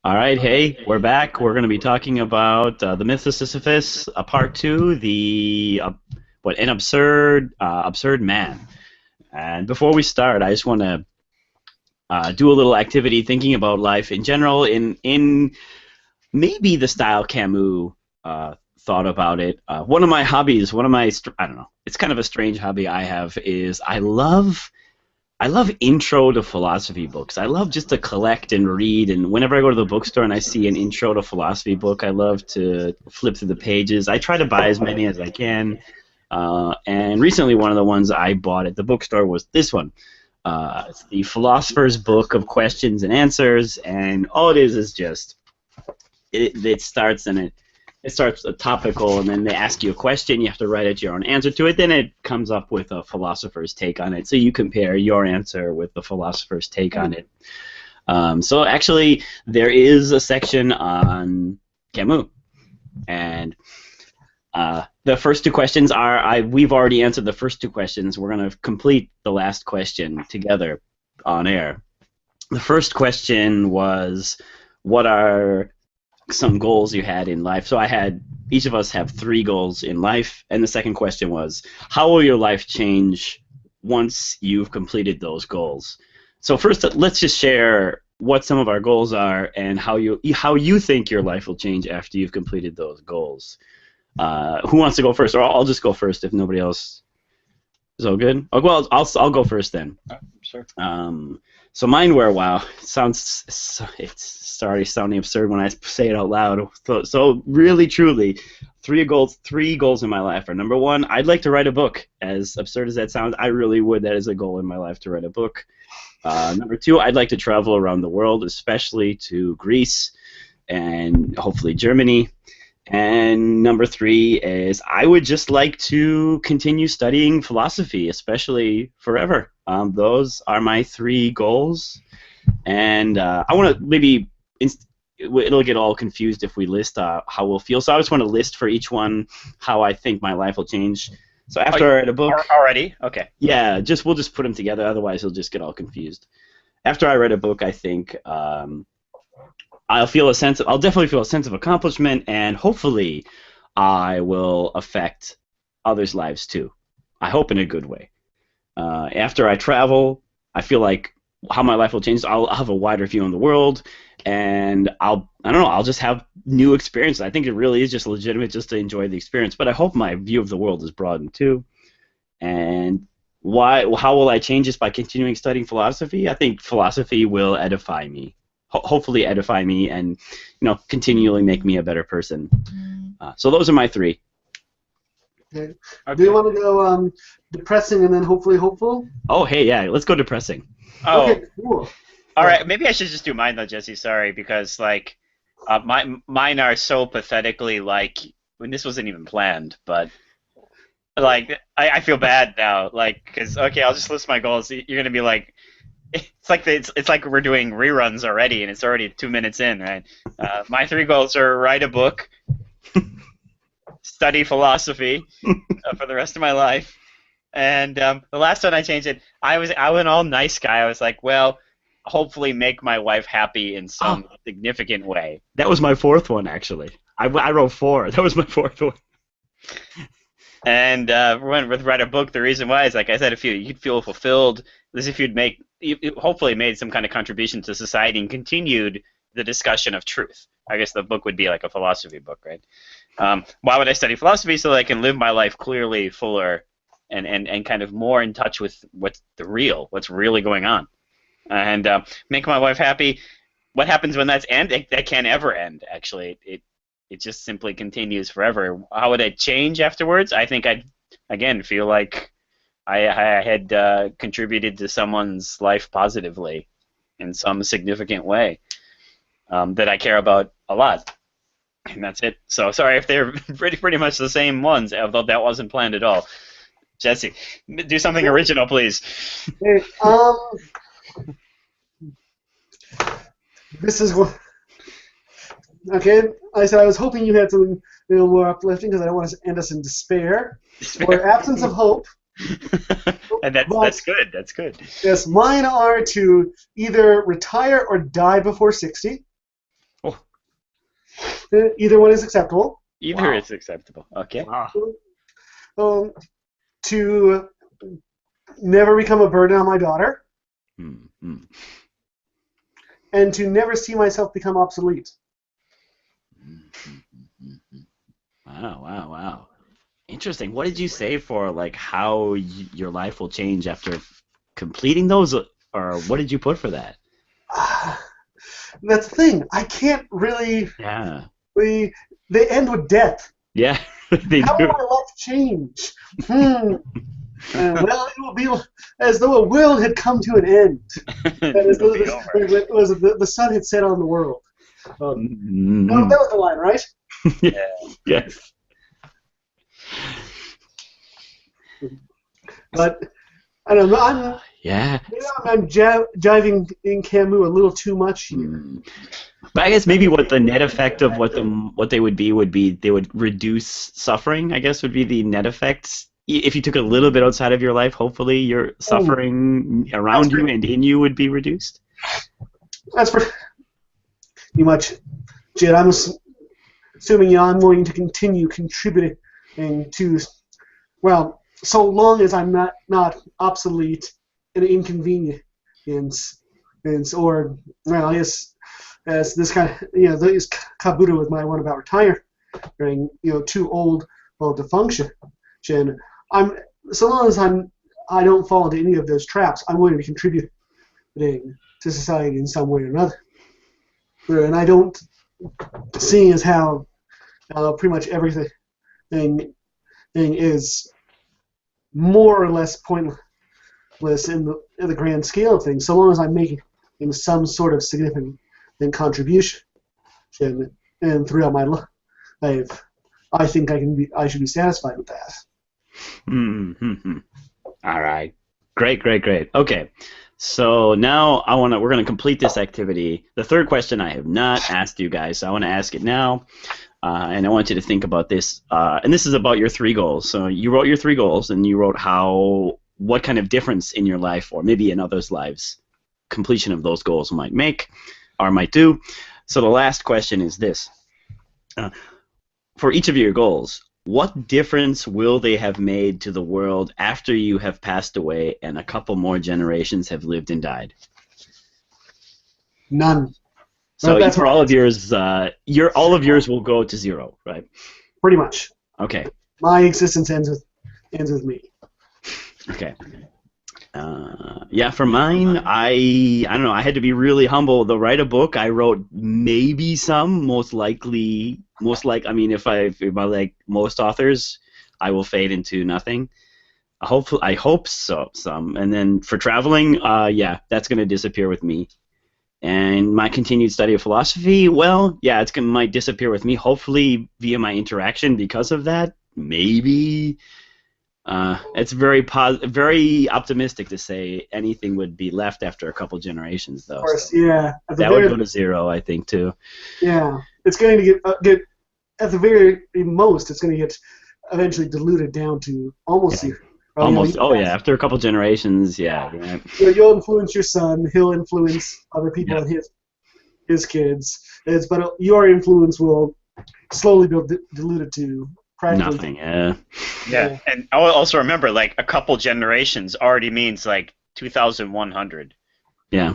All right, hey, we're back. We're going to be talking about the myth of Sisyphus, part two, the what an absurd man. And before we start, I just want to do a little activity thinking about life in general, in maybe the style Camus thought about it. One of my hobbies, I don't know, it's kind of a strange hobby I have, is I love intro to philosophy books. I love just to collect and read, and whenever I go to the bookstore and I see an intro to philosophy book, I love to flip through the pages. I try to buy as many as I can. And recently, one of the ones I bought at the bookstore was this one. It's the Philosopher's Book of Questions and Answers, and all it is just it starts and it starts a topical, and then they ask you a question. You have to write out your own answer to it. Then it comes up with a philosopher's take on it. So you compare your answer with the philosopher's take on it. So actually, there is a section on Camus, and the first two questions we've already answered the first two questions. We're going to complete the last question together on air. The first question was, what are some goals you had in life? So each of us have 3 goals in life, and the second question was, how will your life change once you've completed those goals? So first, let's just share what some of our goals are and how you think your life will change after you've completed those goals. Who wants to go first? Or I'll just go first if nobody else is all good. Oh, well, I'll go first then. Sure. So mine were, wow, it's already sounding absurd when I say it out loud. So really, truly, three goals in my life are: number 1, I'd like to write a book. As absurd as that sounds, I really would. That is a goal in my life, to write a book. Number 2, I'd like to travel around the world, especially to Greece and hopefully Germany. And number 3 is I would just like to continue studying philosophy, especially forever. Those are my 3 goals. And I want to maybe it'll get all confused if we list how we'll feel. So I just want to list for each one how I think my life will change. So after I write a book, already, okay. Yeah, we'll just put them together. Otherwise, it'll just get all confused. After I write a book, I think I'll definitely feel a sense of accomplishment, and hopefully I will affect others' lives too. I hope in a good way. After I travel, I feel like how my life will change. I'll have a wider view on the world, and I'll just have new experiences. I think it really is just legitimate just to enjoy the experience, but I hope my view of the world is broadened too. And how will I change this? By continuing studying philosophy? I think philosophy will edify me. Hopefully edify me, and continually make me a better person. So those are my 3. Okay. Do you want to go depressing and then hopefully hopeful? Oh, hey, yeah, let's go depressing. Oh, okay, cool. All right. Maybe I should just do mine though, Jesse. Sorry, because mine are so pathetically when this wasn't even planned, but I feel bad now, because okay, I'll just list my goals. You're gonna be like, it's like we're doing reruns already, and it's already 2 minutes in, right? My 3 goals are: write a book, study philosophy for the rest of my life, and the last one I changed it. I was an all nice guy. I was like, well, hopefully make my wife happy in some significant way. That was my 4th one, actually. I wrote 4. That was my 4th one. And with write a book, the reason why is, like I said, if you'd feel fulfilled, as if you hopefully made some kind of contribution to society and continued the discussion of truth. I guess the book would be like a philosophy book, right? Why would I study philosophy? So that I can live my life clearly, fuller, and kind of more in touch with what's really going on, and make my wife happy. What happens when that's end? That can't ever end. Actually, it just simply continues forever. How would I change afterwards? I think I'd again feel like I had contributed to someone's life positively in some significant way that I care about a lot. And that's it. So sorry if they're pretty much the same ones, although that wasn't planned at all. Jesse, do something original, please. Hey, this is what. Okay, I said I was hoping you had something a little more uplifting because I don't want to end us in despair or absence of hope. And that's good. That's good. Yes, mine are to either retire or die before 60. Either one is acceptable. Either Wow. is acceptable. Okay. Wow. To never become a burden on my daughter, Mm-hmm. and to never see myself become obsolete. Wow, wow, wow. Interesting. What did you say for like how your life will change after completing those, or what did you put for that? That's the thing. I can't really. Yeah. They end with death. Yeah, they How do. will my life change? Well, it will be as though a world had come to an end. And as though It'll be over. the sun had set on the world. No, Mhm. that was the line, right? Yes. But I don't know. Yeah. I'm jiving in Camus a little too much here. Mm. But I guess maybe what the net effect of what they would be they would reduce suffering. I guess would be the net effect. If you took a little bit outside of your life, hopefully your suffering around you and in you would be reduced. That's pretty much it. I'm assuming I'm going to continue contributing to, well, so long as I'm not obsolete and inconvenience, or, well, I guess as this kind of, this kabuto with my one about retiring, too old to function. So long as I don't fall into any of those traps, I'm willing to contribute to society in some way or another. And I don't see as how pretty much everything is more or less pointless in the grand scale of things, so long as I'm making some sort of significant contribution. And throughout my life, I think I should be satisfied with that. Mm-hmm. All right. Great. Okay. So now we're gonna complete this activity. The third question I have not asked you guys, so I want to ask it now, and I want you to think about this. And this is about your 3 goals. So you wrote your 3 goals, and you wrote what kind of difference in your life, or maybe in others' lives, completion of those goals might make, or might do. So the last question is this: for each of your goals, what difference will they have made to the world after you have passed away and a couple more generations have lived and died? None. So for all of yours, all of yours will go to 0, right? Pretty much. Okay. My existence ends with me. Okay. Yeah, for mine, I don't know. I had to be really humble. To write a book, I wrote maybe some. Most likely, I mean, if I like most authors, I will fade into nothing. I hope so. Some, and then for traveling, yeah, that's gonna disappear with me. And my continued study of philosophy, well, yeah, might disappear with me. Hopefully via my interaction because of that. Maybe. It's very optimistic to say anything would be left after a couple generations, though. Of course, so yeah. That would go to 0, I think, too. Yeah, it's going to get at the very most, it's going to get eventually diluted down to almost 0. Almost. After a couple generations, yeah. Right. You'll influence your son. He'll influence other people and his kids. But your influence will slowly be diluted to practically nothing. Yeah, and I'll also remember, like, a couple generations already means like 2100. Yeah.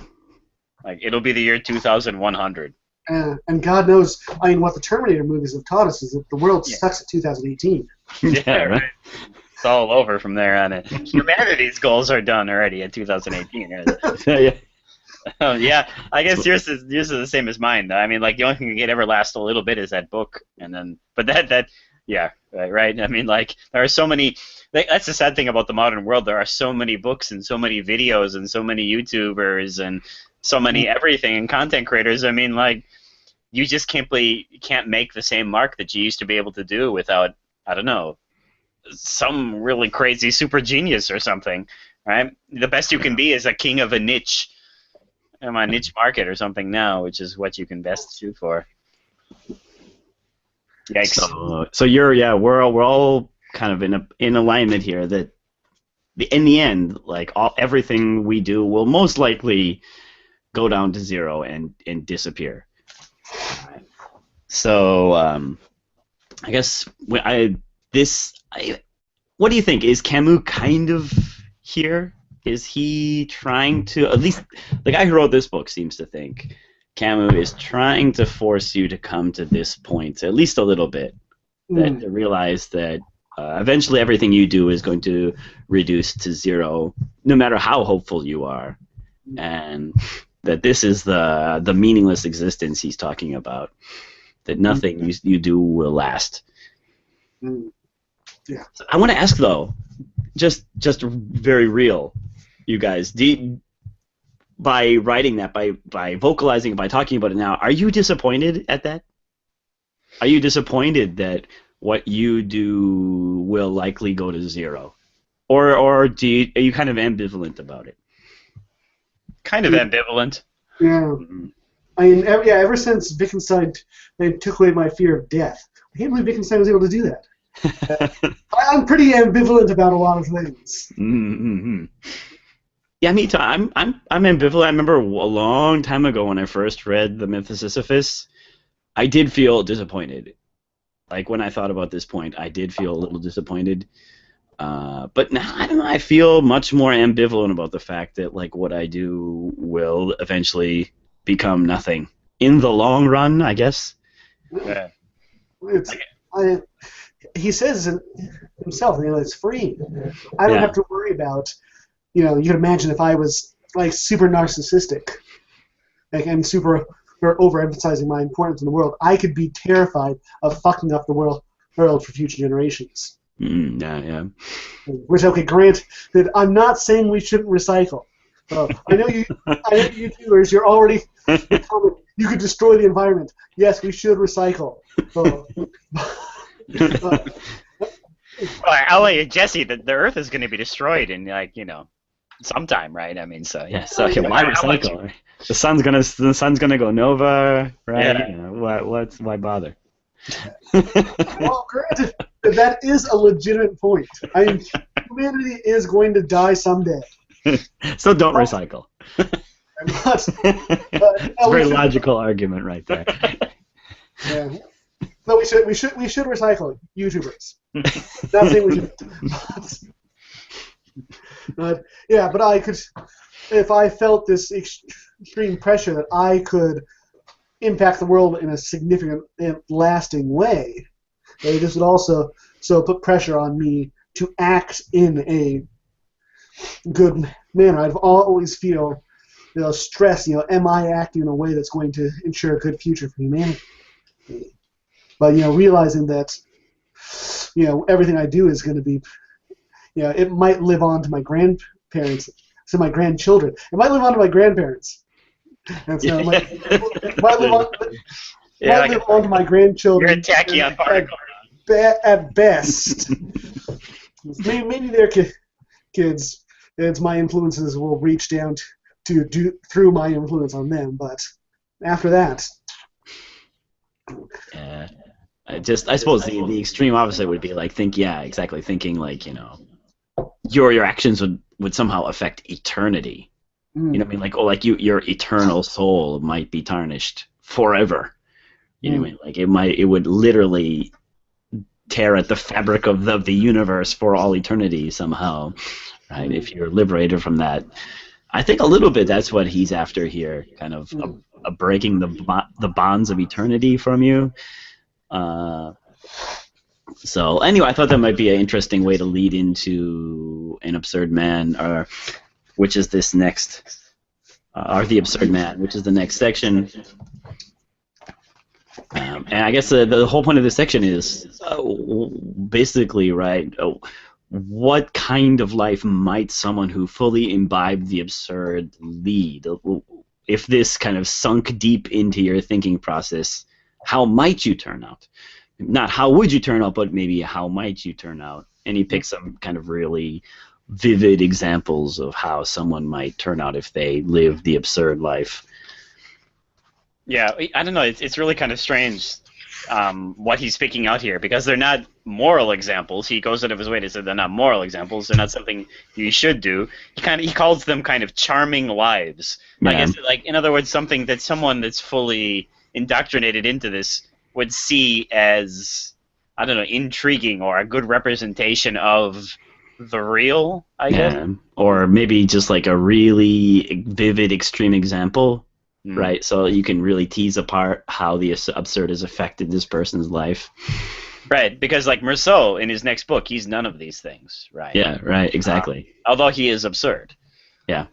Like, it'll be the year 2100. And God knows, I mean, what the Terminator movies have taught us is that the world sucks at 2018. Yeah, right. It's all over from there on. Humanity's goals are done already at 2018. Yeah. Yeah, I guess yours is the same as mine, though. I mean, like, the only thing that can ever last a little bit is that book, and then, but yeah, right. I mean, like, there are so many. That's the sad thing about the modern world. There are so many books and so many videos and so many YouTubers and so many everything and content creators. I mean, like, you just can't make the same mark that you used to be able to do without, I don't know, some really crazy super genius or something, right? The best you can be is a king of a niche market or something now, which is what you can best shoot for. Yikes. So we're all kind of in alignment here that in the end, like, everything we do will most likely go down to 0 and disappear. So I guess what do you think? Is Camus kind of here? Is he trying to, at least the guy who wrote this book seems to think Camus is trying to force you to come to this point, at least a little bit, that to realize that eventually everything you do is going to reduce to zero, no matter how hopeful you are, and that this is the meaningless existence he's talking about, that nothing you do will last. Yeah. I want to ask, though, just very real, you guys, by writing that, by vocalizing, by talking about it now, are you disappointed at that? Are you disappointed that what you do will likely go to zero? Or are you kind of ambivalent about it? Kind of ambivalent. Yeah. I mean, ever since Wittgenstein took away my fear of death, I can't believe Wittgenstein was able to do that. I'm pretty ambivalent about a lot of things. Mm-hmm. Yeah, me too. I'm ambivalent. I remember a long time ago when I first read The Myth of Sisyphus, I did feel disappointed. Like when I thought about this point, I did feel a little disappointed. But now I don't know. I feel much more ambivalent about the fact that like what I do will eventually become nothing in the long run, I guess. Yeah. He says himself, it's free. I don't have to worry about, you can imagine if I was like super narcissistic, and super overemphasizing my importance in the world, I could be terrified of fucking up the world for future generations. Yeah. Which, okay, grant that I'm not saying we shouldn't recycle. I know you YouTubers, you're already you could destroy the environment. Yes, we should recycle. Well, I'll let you, Jesse, the Earth is going to be destroyed in sometime, right? I mean, so yeah. So why recycle? The sun's gonna go nova, right? Yeah. Why bother? Well, granted, that is a legitimate point. I mean, humanity is going to die someday. So don't recycle. It's a very logical argument right there. Yeah. No, we should recycle, YouTubers. Not saying we should. But I could, if I felt this extreme pressure that I could impact the world in a significant, lasting way, this would also put pressure on me to act in a good manner. I'd always feel, stress. Am I acting in a way that's going to ensure a good future for humanity? But realizing that, everything I do is going to be, it might live on to my grandparents, to my grandchildren. It might live on to my grandparents. And so it might live on to my grandchildren. You're a tachyon particle. At best. Maybe their kids, my influences will reach down to do through my influence on them. But after that. Yeah. I suppose the extreme opposite would be like thinking like, your actions would somehow affect eternity. You know what I mean? Like your eternal soul might be tarnished forever. You know what I mean? Like it would literally tear at the fabric of the universe for all eternity somehow, right? If you're liberated from that. I think a little bit that's what he's after here, kind of a breaking the bonds of eternity from you. So anyway, I thought that might be an interesting way to lead into An Absurd Man, which is this next, or The Absurd Man, which is the next section. And I guess the whole point of this section is basically, right, what kind of life might someone who fully imbibed the absurd lead? If this kind of sunk deep into your thinking process, how might you turn out? Not how would you turn out, but maybe how might you turn out? And he picks some kind of really vivid examples of how someone might turn out if they live the absurd life. Yeah, I don't know. It's really kind of strange what he's picking out here, because they're not moral examples. He goes out of his way to say they're not moral examples. They're not something you should do. He calls them kind of charming lives. Yeah. I guess, like, in other words, something that someone that's fully indoctrinated into this would see as, I don't know, intriguing or a good representation of the real, I guess. Yeah, or maybe just like a really vivid extreme example, Mm. right? So you can really tease apart how the absurd has affected this person's life. Right, because like Meursault in his next book, he's none of these things, right? Yeah, right, exactly. Although he is absurd. Yeah.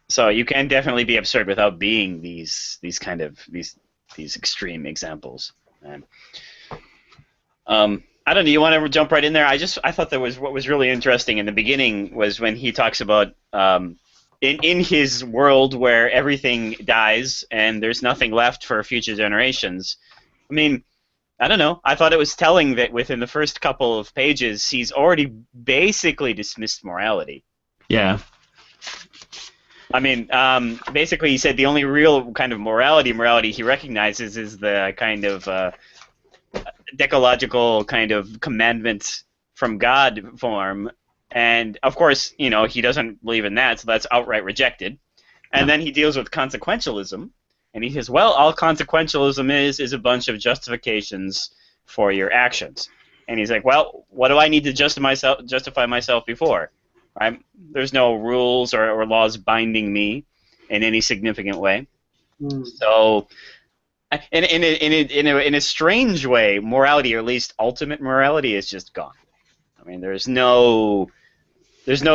So you can definitely be absurd without being these extreme examples. And, I don't know. You want to jump right in there? I thought what was really interesting in the beginning was when he talks about in his world where everything dies and there's nothing left for future generations. I mean, I don't know. I thought it was telling that within the first couple of pages, he's already basically dismissed morality. Yeah. I mean, basically, he said the only real kind of morality he recognizes is the kind of decalogical kind of commandment from God form, and of course, he doesn't believe in that, so that's outright rejected. And then he deals with consequentialism, and he says, well, all consequentialism is a bunch of justifications for your actions. And he's like, well, what do I need to justify myself before? There's no rules or laws binding me in any significant way. Mm. So, in a strange way, morality, or at least ultimate morality, is just gone. I mean, there's no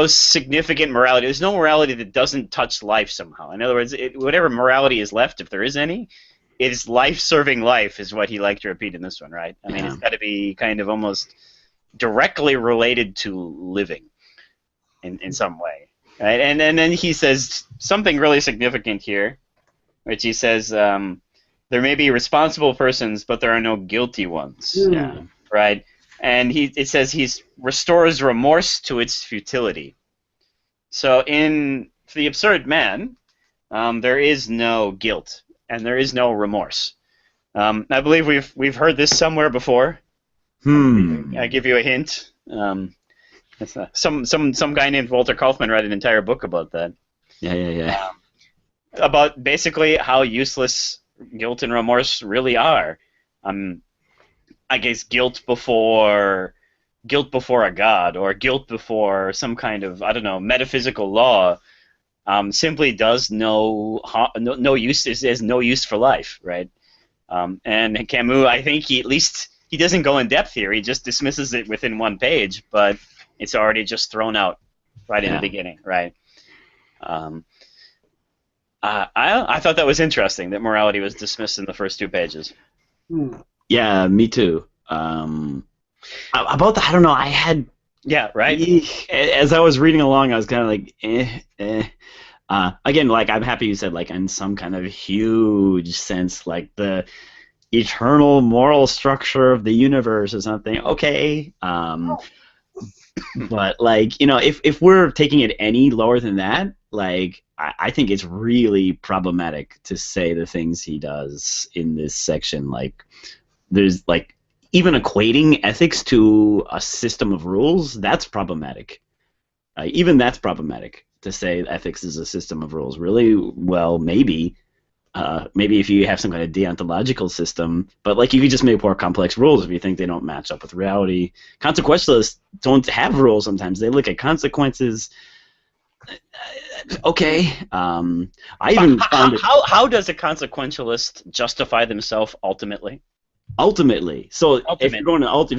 significant morality. There's no morality that doesn't touch life somehow. In other words, whatever morality is left, if there is any, it is life-serving life, is what he liked to repeat in this one, right? I mean, It's got to be kind of almost directly related to living in some way, right? And then he says something really significant here, which he says, there may be responsible persons, but there are no guilty ones. Yeah. Right? And it says he restores remorse to its futility. So for the absurd man, there is no guilt and there is no remorse. I believe we've heard this somewhere before. I give you a hint. Some guy named Walter Kaufman read an entire book about that. Yeah. About basically how useless guilt and remorse really are. I guess guilt before a god, or guilt before some kind of, I don't know, metaphysical law, simply does no use, is no use for life, right? And Camus, I think he doesn't go in depth here. He just dismisses it within one page, but it's already just thrown out right in the beginning, right? I thought that was interesting that morality was dismissed in the first 2 pages. Yeah, me too. About that, I don't know. I had as I was reading along, I was kind of like, again, like I'm happy you said, like in some kind of huge sense, like the eternal moral structure of the universe or something. Okay. But like, if we're taking it any lower than that, like I think it's really problematic to say the things he does in this section. Like, there's like even equating ethics to a system of rules. That's problematic. Even that's problematic to say ethics is a system of rules. Really, well, maybe if you have some kind of deontological system, but like you could just make more complex rules if you think they don't match up with reality. Consequentialists don't have rules sometimes. They look at consequences. Okay. I even found it. How does a consequentialist justify themselves ultimately? Ultimately. So if you're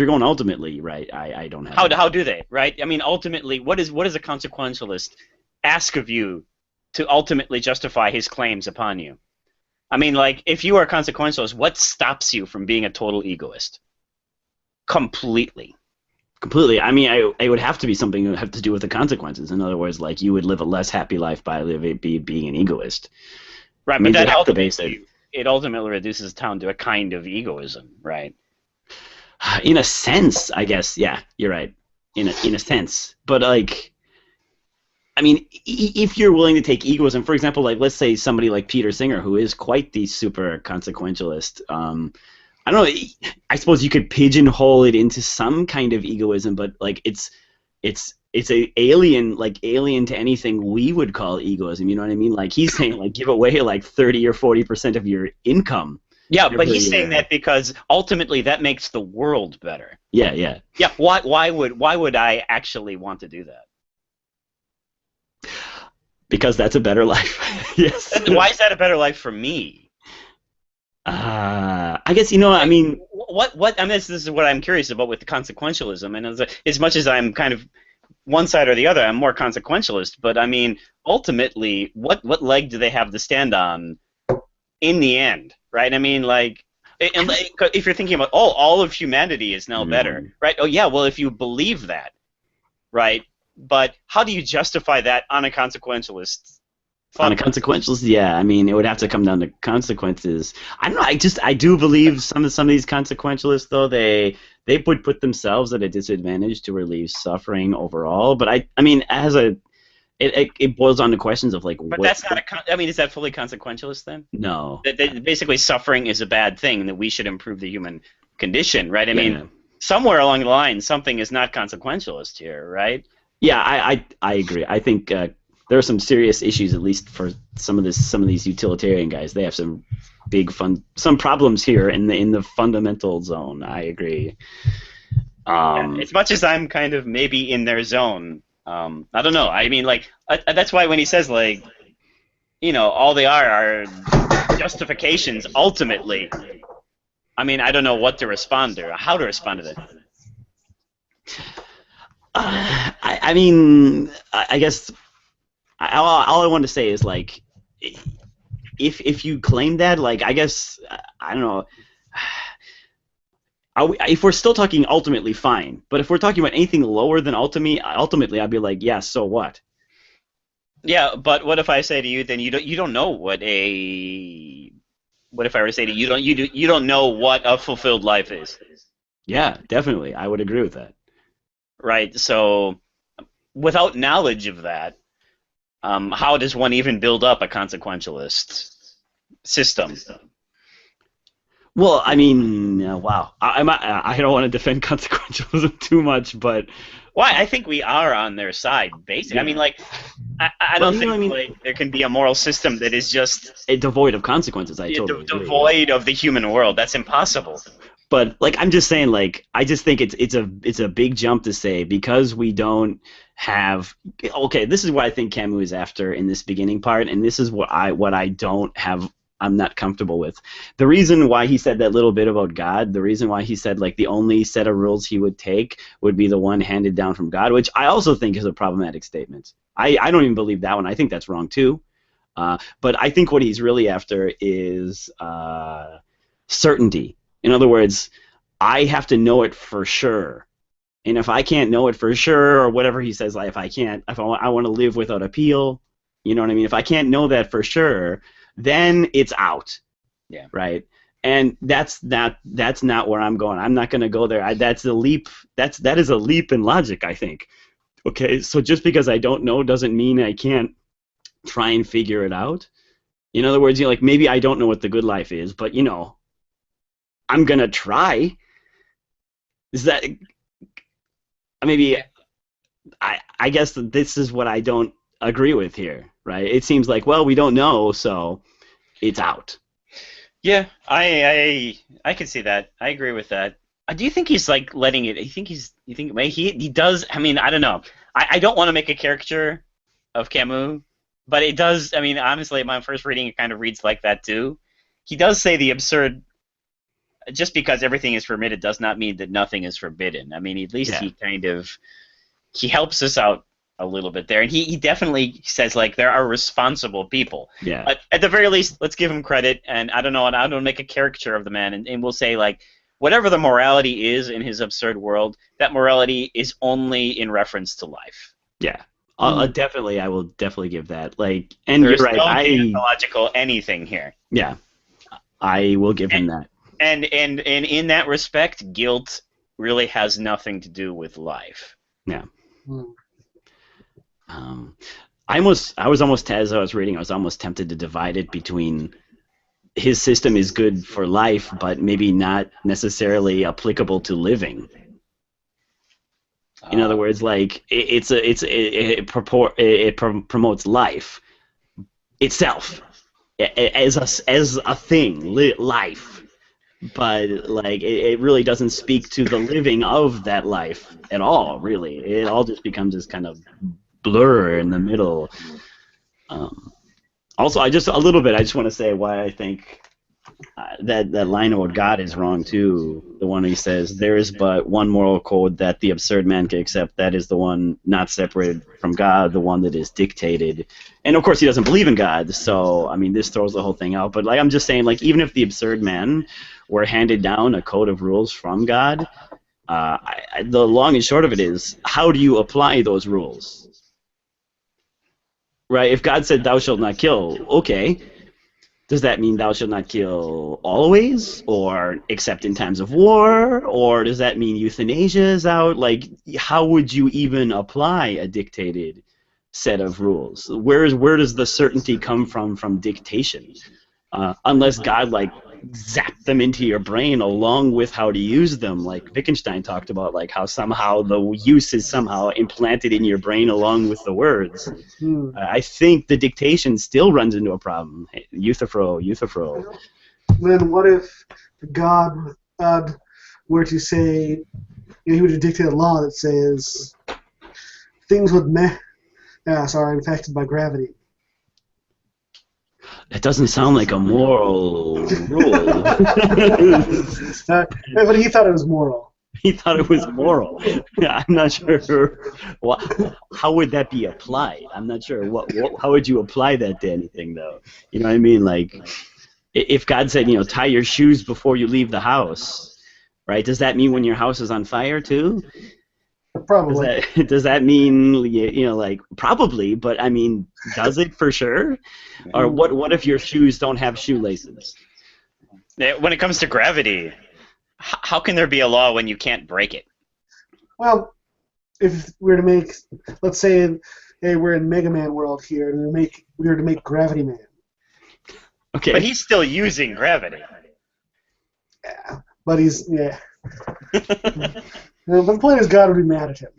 going ultimately, right? I don't have. How do they? Right? I mean, ultimately, what does a consequentialist ask of you to ultimately justify his claims upon you? I mean, like, if you are a consequentialist, what stops you from being a total egoist? Completely. I mean, I would have to be something that would have to do with the consequences. In other words, like you would live a less happy life by being an egoist. Right, but that ultimately reduces down to a kind of egoism, right? In a sense, I guess. Yeah, you're right. In a sense, but like, I mean, if you're willing to take egoism, for example, like let's say somebody like Peter Singer, who is quite the super consequentialist. I don't know. I suppose you could pigeonhole it into some kind of egoism, but like it's alien to anything we would call egoism. You know what I mean? Like he's saying, like give away like 30 or 40% of your income Yeah, but he's Every, saying that because ultimately that makes the world better. yeah, yeah. Yeah, why would I actually want to do that? Because that's a better life. Yes. Why is that a better life for me? I guess I mean, What I mean, this is what I'm curious about with the consequentialism, and as much as I'm kind of one side or the other, I'm more consequentialist. But I mean, ultimately, what leg do they have to stand on in the end, right? I mean, like, and if you're thinking about, oh, all of humanity is now better, right? Oh yeah, well, if you believe that, right? But how do you justify that on a consequentialist? on a consequentialist, yeah. I mean, it would have to come down to consequences. I don't know. I do believe some of these consequentialists, though, they would put themselves at a disadvantage to relieve suffering overall. But I mean, it boils down to questions of like. But that's not a. I mean, is that fully consequentialist then? No. That basically, suffering is a bad thing, and that we should improve the human condition, right? I mean, somewhere along the line, something is not consequentialist here, right? Yeah, I agree. I think there are some serious issues, at least for some of these utilitarian guys. They have some some problems here in the fundamental zone. I agree. As much as I'm kind of maybe in their zone, I don't know. I mean, like that's why when he says like, all they are justifications ultimately. I mean, I don't know what to respond to, or how to respond to that. I mean, I guess all I want to say is like, if you claim that, like, I guess I don't know. If we're still talking ultimately, fine. But if we're talking about anything lower than ultimately, I'd be like, yeah, so what? Yeah, but what if I say to you, then you don't know what a. What if I were to say to you, you don't know what a fulfilled life is? Yeah, definitely, I would agree with that. Right. So, without knowledge of that, how does one even build up a consequentialist system? Well, I mean, wow. I don't want to defend consequentialism too much, but why? I think we are on their side, basically. Yeah. I mean, like, I don't think like there can be a moral system that is just devoid of consequences. I totally agree. Devoid of the human world. That's impossible. But like, I'm just saying, like, I just think it's a big jump to say because we don't have. Okay, this is what I think Camus is after in this beginning part, and this is what I don't have. I'm not comfortable with. The reason why he said that little bit about God, the reason why he said like the only set of rules he would take would be the one handed down from God, which I also think is a problematic statement. I don't even believe that one. I think that's wrong too. But I think what he's really after is certainty. In other words, I have to know it for sure. And if I can't know it for sure, or whatever he says, like if I want to live without appeal, you know what I mean? If I can't know that for sure, then it's out. Yeah. Right. And that's not where I'm going. I'm not going to go there. That's a leap. That is a leap in logic, I think. Okay. So just because I don't know doesn't mean I can't try and figure it out. In other words, like maybe I don't know what the good life is, but I'm gonna try. Is that maybe? I guess that this is what I don't agree with here, right? It seems like, well, we don't know, so it's out. Yeah, I can see that. I agree with that. Do you think he's like letting it? You think he does? I mean, I don't know. I don't want to make a caricature of Camus, but it does. I mean, honestly, my first reading it kind of reads like that too. He does say the absurd. Just because everything is permitted does not mean that nothing is forbidden. I mean, at least he helps us out a little bit there, and he definitely says like there are responsible people. Yeah. But at the very least, let's give him credit. And I don't know, and I don't make a caricature of the man, and we'll say like whatever the morality is in his absurd world, that morality is only in reference to life. Yeah. Definitely, I will definitely give that. Like, and There's you're right. No deontological anything here. Yeah, I will give him that. And in that respect, guilt really has nothing to do with life. Yeah. I was almost, as I was reading, I was almost tempted to divide it between his system is good for life, but maybe not necessarily applicable to living. In other words, like it promotes life itself, as a thing, life. But like it really doesn't speak to the living of that life at all. Really, it all just becomes this kind of blur in the middle. Um, Also, I just a little bit. I just want to say why I think that line about God is wrong too. The one he says, "There is but one moral code that the absurd man can accept. That is the one not separated from God, the one that is dictated." And of course, he doesn't believe in God, so I mean, this throws the whole thing out. But like I'm just saying, like even if the absurd man were handed down a code of rules from God, the long and short of it is, how do you apply those rules? Right? If God said, "Thou shalt not kill," okay. Does that mean thou shalt not kill always, or except in times of war, or does that mean euthanasia is out? Like, how would you even apply a dictated set of rules? Where does the certainty come from dictation? Unless God like zapped them into your brain along with how to use them, like Wittgenstein talked about, like how somehow the use is somehow implanted in your brain along with the words. I think the dictation still runs into a problem. Euthyphro. Then what if God were to say, he were to dictate a law that says things would are affected by gravity? That doesn't sound like a moral rule. But he thought it was moral. He thought it was moral. I'm not sure. How would that be applied? I'm not sure. How would you apply that to anything, though? You know what I mean? Like, if God said, tie your shoes before you leave the house, right? Does that mean when your house is on fire too? Probably. Does that mean, like, probably, but I mean, does it for sure? Or what if your shoes don't have shoelaces? When it comes to gravity, how can there be a law when you can't break it? Well, if we were to make, let's say, hey, we're in Mega Man world here, and we were to make Gravity Man. Okay. But he's still using gravity. Yeah, but he's But the point is, God would be mad at him.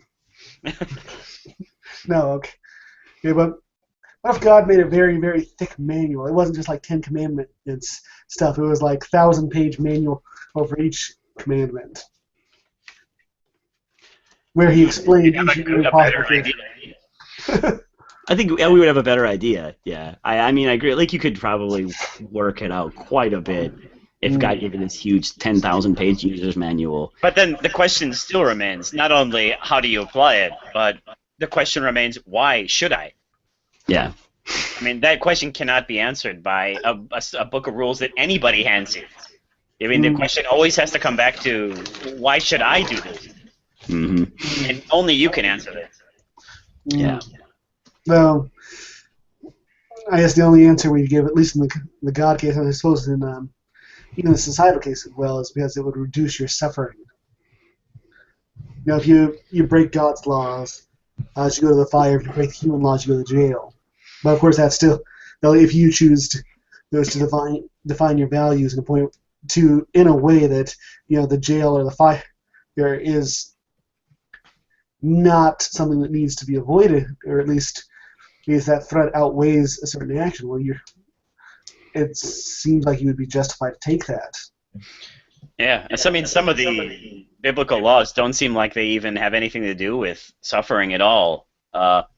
No, okay. Yeah, but what if God made a very, very thick manual? It wasn't just like 10 Commandments stuff. It was like 1,000-page manual over each commandment, where he explained each and every possible case. I think we would have a better idea. Yeah, I mean, I agree. Like, you could probably work it out quite a bit if God gave you this huge 10,000-page user's manual. But then the question still remains, not only how do you apply it, but the question remains, why should I? Yeah. I mean, that question cannot be answered by a book of rules that anybody hands you. I mean, the question always has to come back to, why should I do this? Mm-hmm. And only you can answer that. Yeah. Well, I guess the only answer we give, at least in the God case, I suppose in even the societal case as well, is because it would reduce your suffering. If you break God's laws, you go to the fire. If you break human laws, you go to jail. But of course, that's still, if you choose to define your values and point in a way that the jail or the fire is not something that needs to be avoided, or at least because that threat outweighs a certain action. Well, it seems like you would be justified to take that. Yeah, I mean, some of the biblical laws don't seem like they even have anything to do with suffering at all.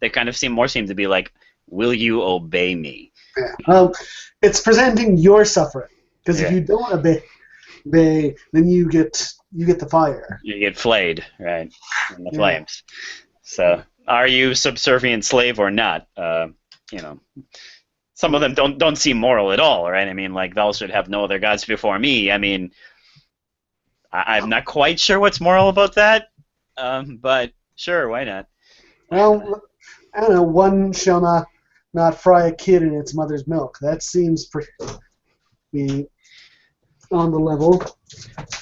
They kind of seem to be like, will you obey me? Yeah. Well, it's presenting your suffering, because if you don't obey, then you get the fire. You get flayed, right, in the flames. So, are you subservient slave or not? Some of them don't seem moral at all, right? I mean, like, thou should have no other gods before me. I mean, I'm not quite sure what's moral about that, but sure, why not? Well, I don't know. One shall not fry a kid in its mother's milk. That seems pretty on the level.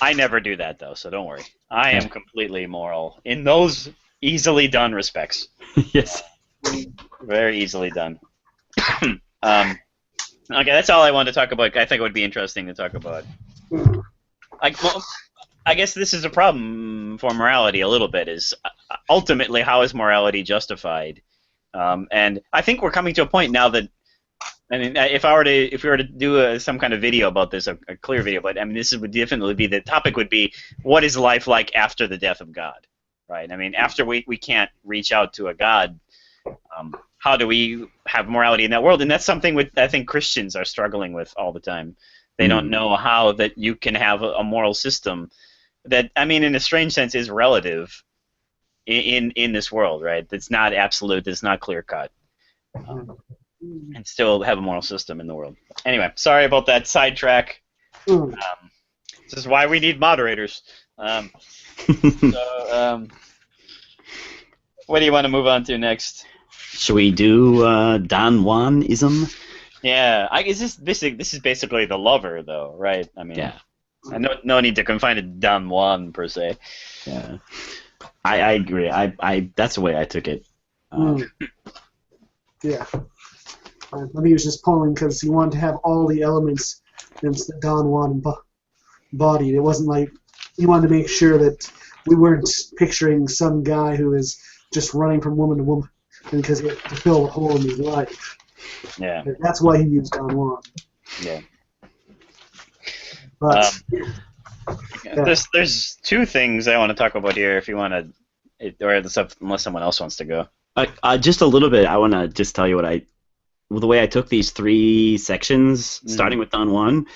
I never do that, though, so don't worry. I am completely moral in those easily done respects. Yes. Very easily done. Okay, that's all I wanted to talk about. I think it would be interesting to talk about. I guess this is a problem for morality a little bit, is ultimately how is morality justified? And I think we're coming to a point now that I mean, if we were to do some kind of video about this, a clear video, but I mean, this would definitely be the topic would be what is life like after the death of God, right? I mean, after we can't reach out to a God, how do we have morality in that world? And that's something I think Christians are struggling with all the time. They don't know how that you can have a moral system that, I mean, in a strange sense, is relative in this world, right? It's not absolute. It's not clear cut. And still have a moral system in the world. Anyway, sorry about that sidetrack. This is why we need moderators. What do you want to move on to next? Should we do Don Juanism? Yeah, this is basically the lover, though, right? I mean, yeah. No need to confine it to Don Juan per se. Yeah, I agree. I that's the way I took it. Yeah. I think he was just pulling because he wanted to have all the elements in Don Juan embodied. It wasn't like he wanted to make sure that we weren't picturing some guy who is just running from woman to woman because he had to fill a hole in his life. Yeah. That's why he used Don Juan. Yeah. But yeah. There's two things I want to talk about here. If you want to, or unless someone else wants to go. Just a little bit. I want to just tell you the way I took these three sections, starting with Don Juan,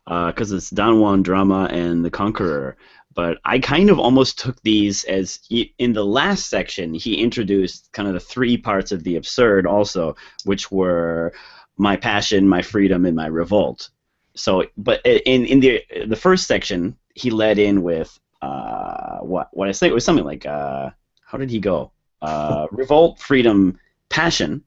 because it's Don Juan, drama, and the Conqueror. But I kind of almost took these as, in the last section, he introduced kind of the three parts of the absurd also, which were my passion, my freedom, and my revolt. So, but in the first section, he led in with what I think it was something like, how did he go? Revolt, freedom, passion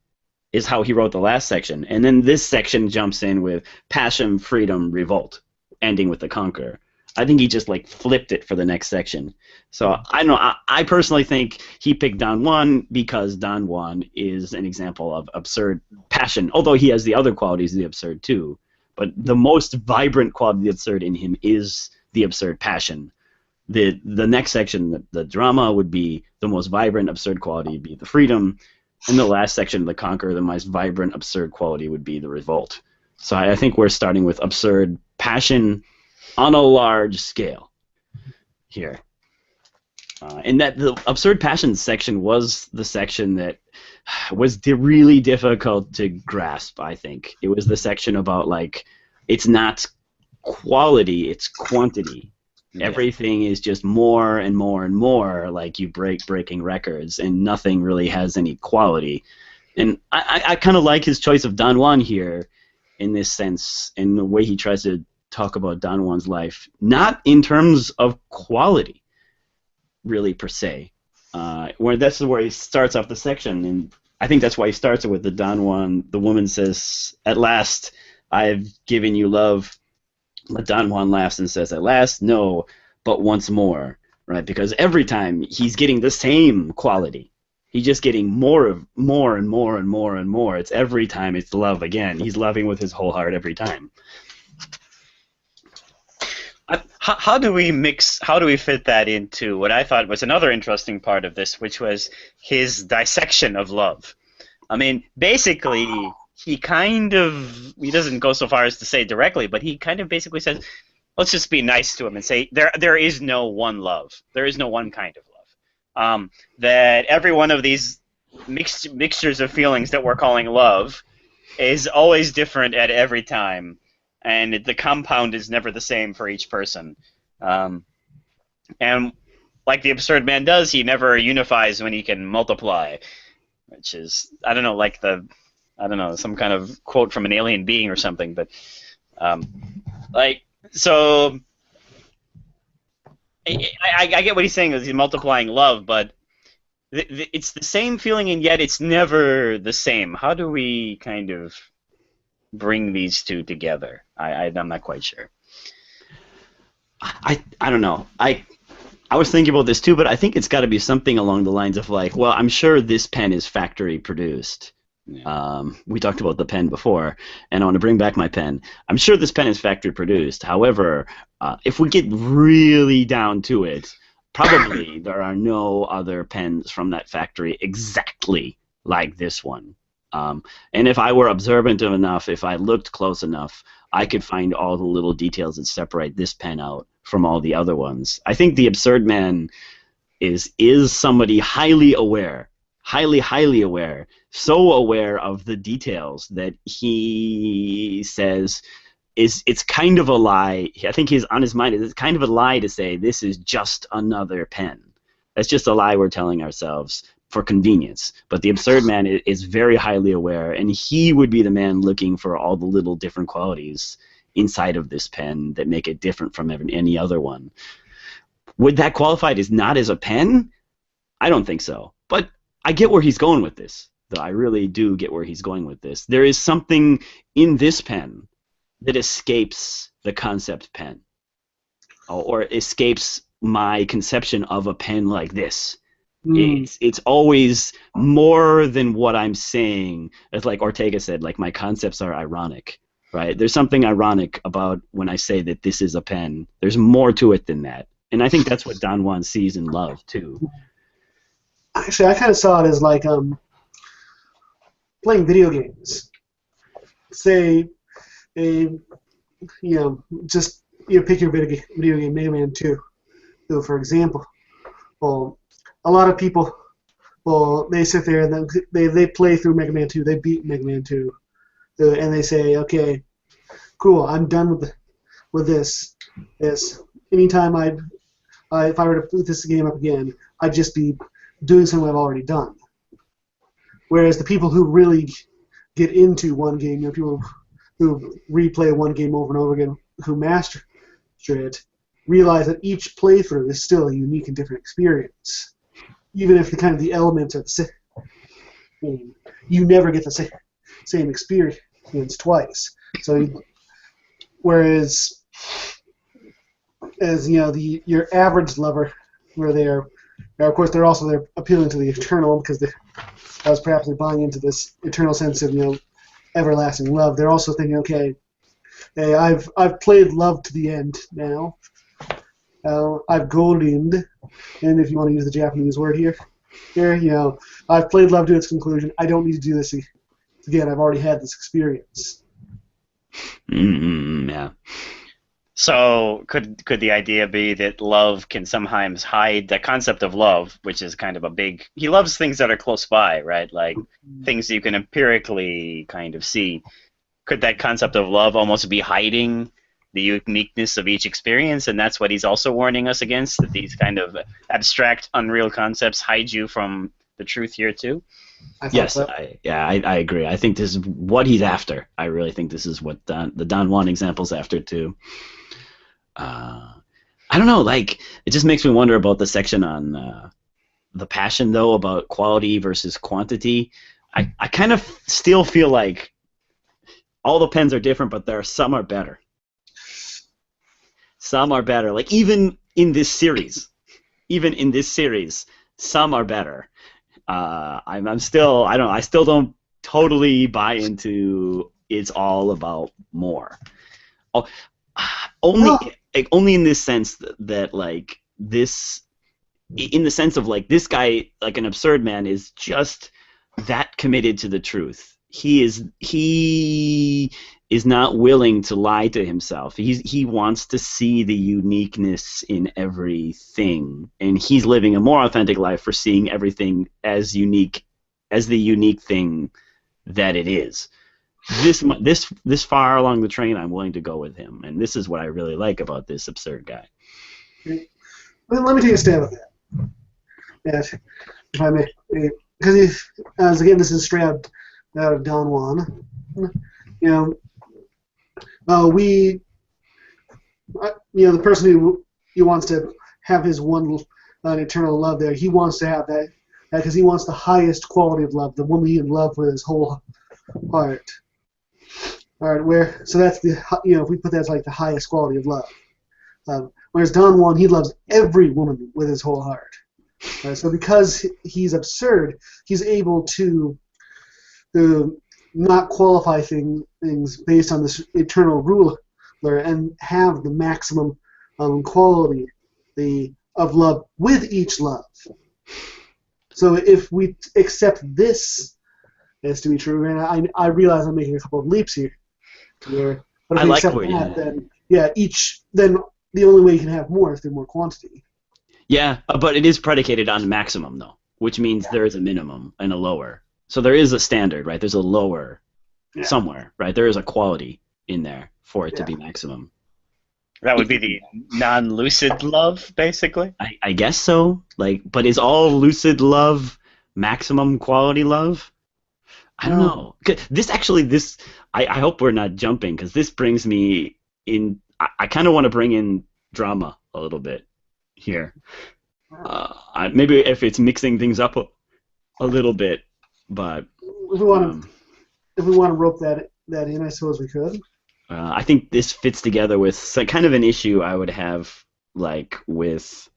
is how he wrote the last section. And then this section jumps in with passion, freedom, revolt, ending with the Conqueror. I think he just flipped it for the next section. So I don't know. I personally think he picked Don Juan because Don Juan is an example of absurd passion, although he has the other qualities of the absurd too. But the most vibrant quality of the absurd in him is the absurd passion. The next section, the drama, would be the most vibrant absurd quality would be the freedom. And the last section, the Conqueror, the most vibrant absurd quality would be the revolt. So I think we're starting with absurd passion on a large scale here. And that the absurd passion section was the section that was really difficult to grasp, I think. It was the section about, it's not quality, it's quantity. Yeah. Everything is just more and more and more, like you breaking records, and nothing really has any quality. And I kind of like his choice of Don Juan here in this sense, in the way he tries to talk about Don Juan's life, not in terms of quality, really, per se. Where that's where he starts off the section, and I think that's why he starts it with the Don Juan. The woman says, "At last, I've given you love." But Don Juan laughs and says, "At last, no, but once more," right? Because every time he's getting the same quality. He's just getting more and more and more. It's every time it's love again. He's loving with his whole heart every time. How do we fit that into what I thought was another interesting part of this, which was his dissection of love? I mean, basically, he doesn't go so far as to say directly, but he kind of basically says, let's just be nice to him and say there is no one love. There is no one kind of love. That every one of these mixtures of feelings that we're calling love is always different at every time. And the compound is never the same for each person. And like the absurd man does, he never unifies when he can multiply, which is, I don't know, some kind of quote from an alien being or something. But, so I get what he's saying, is he's multiplying love, but it's the same feeling, and yet it's never the same. How do we kind of bring these two together? I'm not quite sure. I don't know. I was thinking about this too, but I think it's got to be something along the lines of well, I'm sure this pen is factory produced. Yeah. We talked about the pen before, and I want to bring back my pen. I'm sure this pen is factory produced. However, if we get really down to it, probably there are no other pens from that factory exactly like this one. And if I were observant enough, if I looked close enough, I could find all the little details that separate this pen out from all the other ones. I think the absurd man is somebody highly aware, highly aware, so aware of the details that he says it's kind of a lie. I think he's on his mind. It's kind of a lie to say this is just another pen. That's just a lie we're telling ourselves for convenience. But the absurd man is very highly aware, and he would be the man looking for all the little different qualities inside of this pen that make it different from any other one. Would that qualify as not as a pen? I don't think so. But I get where he's going with this, though. I really do get where he's going with this. There is something in this pen that escapes the concept pen, or escapes my conception of a pen like this. It's always more than what I'm saying. It's like Ortega said, like my concepts are ironic, right? There's something ironic about when I say that this is a pen. There's more to it than that. And I think that's what Don Juan sees in love, too. Actually, I kind of saw it as like playing video games. Say, just pick your video game, Mega Man 2. So, for example, well, a lot of people, well, they sit there and then they play through Mega Man 2. They beat Mega Man 2, and they say, okay, cool, I'm done with this. Anytime if I were to boot this game up again, I'd just be doing something I've already done. Whereas the people who really get into one game, people who replay one game over and over again, who master it, realize that each playthrough is still a unique and different experience. Even if the elements are the same, you never get the same experience twice. So, whereas your average lover, where of course they're appealing to the eternal because perhaps they're buying into this eternal sense of everlasting love. They're also thinking, okay, hey, I've played love to the end now. I've goldened, and if you want to use the Japanese word here, I've played love to its conclusion. I don't need to do this again. I've already had this experience. Yeah. So could the idea be that love can sometimes hide the concept of love, which is kind of a big... He loves things that are close by, right? Like things you can empirically kind of see. Could that concept of love almost be hiding the uniqueness of each experience, and that's what he's also warning us against, that these kind of abstract, unreal concepts hide you from the truth here too? Yes, I agree. I think this is what he's after. I really think this is what the Don Juan example's after too. I don't know, like, it just makes me wonder about the section on the passion, though, about quality versus quantity. I kind of still feel like all the pens are different, but some are better. Some are better. Like, even in this series, some are better. I still don't totally buy into it's all about more. Oh, only in this sense that like this, in the sense of like this guy, like an absurd man, is just that committed to the truth. He is not willing to lie to himself. He wants to see the uniqueness in everything, and he's living a more authentic life for seeing everything as unique as the unique thing that it is. This far along the train, I'm willing to go with him, and this is what I really like about this absurd guy. Let me take a stab at that, if I may, because again, this is straight out of Don Juan. The person who wants to have his one eternal love there, he wants to have that because he wants the highest quality of love, the woman he in love with his whole heart. All right, so that's if we put that as like the highest quality of love. Whereas Don Juan, he loves every woman with his whole heart. So because he's absurd, he's able to not qualify things based on this eternal ruler and have the maximum quality of love with each love. So if we accept this as to be true. And I realize I'm making a couple of leaps here. But if I we like accept where that, then then the only way you can have more is through more quantity. Yeah, but it is predicated on maximum though, which means there is a minimum and a lower. So there is a standard, right? There's a lower somewhere, right? There is a quality in there for it to be maximum. That would be the non-lucid love, basically. I guess so. Like, but is all lucid love maximum quality love? I don't know. I hope we're not jumping because this brings me in. I kind of want to bring in drama a little bit here. Maybe if it's mixing things up a little bit, but if we want to rope that in, I suppose we could. I think this fits together with kind of an issue I would have, like with.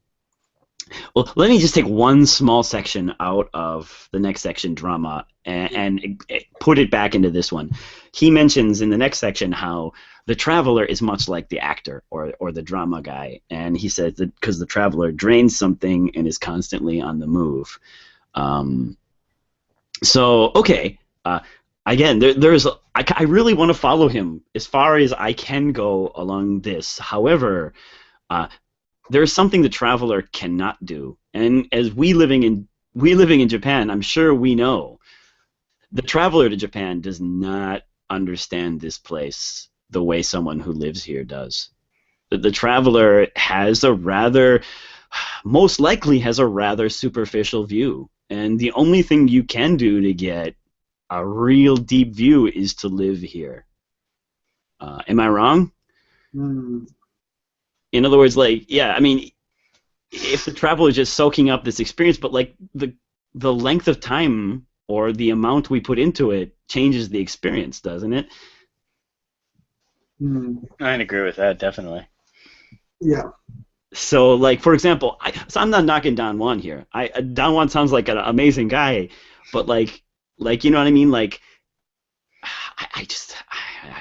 Well, let me just take one small section out of the next section, drama, and put it back into this one. He mentions in the next section how the traveler is much like the actor or the drama guy, and he says that because the traveler drains something and is constantly on the move. Again, I really want to follow him as far as I can go along this. However, there is something the traveler cannot do, and as we living in Japan, I'm sure we know the traveler to Japan does not understand this place the way someone who lives here does. The traveler most likely has a rather superficial view, and the only thing you can do to get a real deep view is to live here. Am I wrong? In other words, if the traveler is just soaking up this experience, but like the length of time or the amount we put into it changes the experience, doesn't it? I'd agree with that, definitely. Yeah. So, like, for example, I'm not knocking Don Juan here. Don Juan sounds like an amazing guy, but like you know what I mean? Like,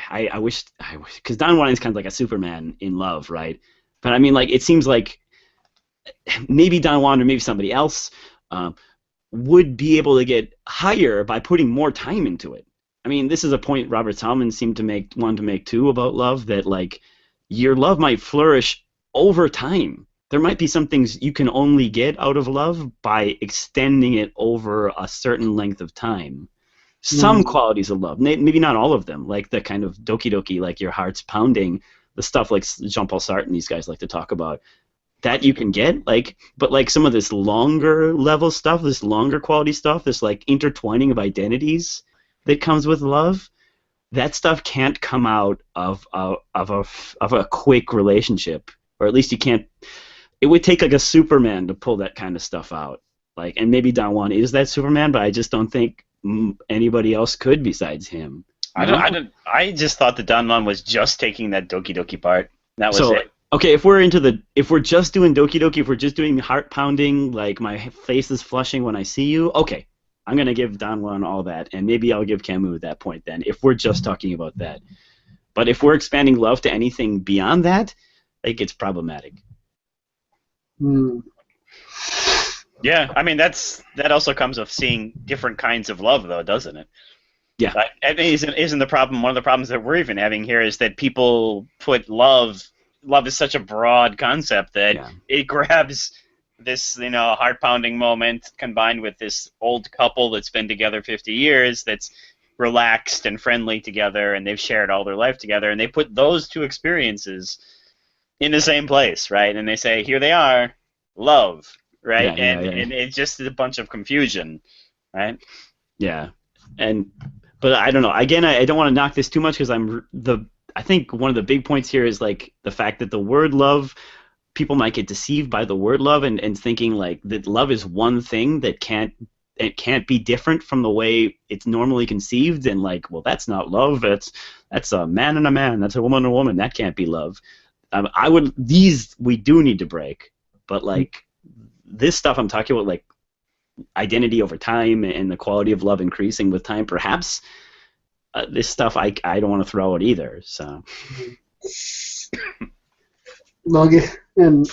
I wish, because Don Juan is kind of like a Superman in love, right? But I mean, like, it seems like maybe Don Juan or maybe somebody else would be able to get higher by putting more time into it. I mean, this is a point Robert Salmon wanted to make too about love, that like your love might flourish over time. There might be some things you can only get out of love by extending it over a certain length of time. Some qualities of love, maybe not all of them, like the kind of doki doki, like your heart's pounding, the stuff like Jean-Paul Sartre and these guys like to talk about, that you can get, but like some of this longer level stuff, this longer quality stuff, this like intertwining of identities that comes with love, that stuff can't come out of a quick relationship, or at least you can't. It would take like a Superman to pull that kind of stuff out. Like, and maybe Don Juan is that Superman, but I just don't think anybody else could besides him. I just thought that Don Juan was just taking that doki doki part. That was it. Okay, if we're just doing doki doki, if we're just doing heart pounding, like my face is flushing when I see you, okay, I'm gonna give Don Juan all that, and maybe I'll give Camus at that point then, if we're just talking about that. But if we're expanding love to anything beyond that, it gets problematic. Yeah, I mean that also comes of seeing different kinds of love, though, doesn't it? Yeah. I mean, isn't the problem, one of the problems that we're even having here is that people put love is such a broad concept that it grabs this, heart-pounding moment combined with this old couple that's been together 50 years, that's relaxed and friendly together, and they've shared all their life together, and they put those two experiences in the same place, right? And they say, here they are, love, right? And it's just a bunch of confusion, right? Yeah. But I don't know. Again, I don't want to knock this too much because I think one of the big points here is like the fact that the word love, people might get deceived by the word love and thinking like that love is one thing that can't be different from the way it's normally conceived, and like, well, that's not love. That's a man and a man. That's a woman and a woman. That can't be love. These we do need to break, but like this stuff I'm talking about, like identity over time and the quality of love increasing with time, perhaps this stuff I don't want to throw out either. So. And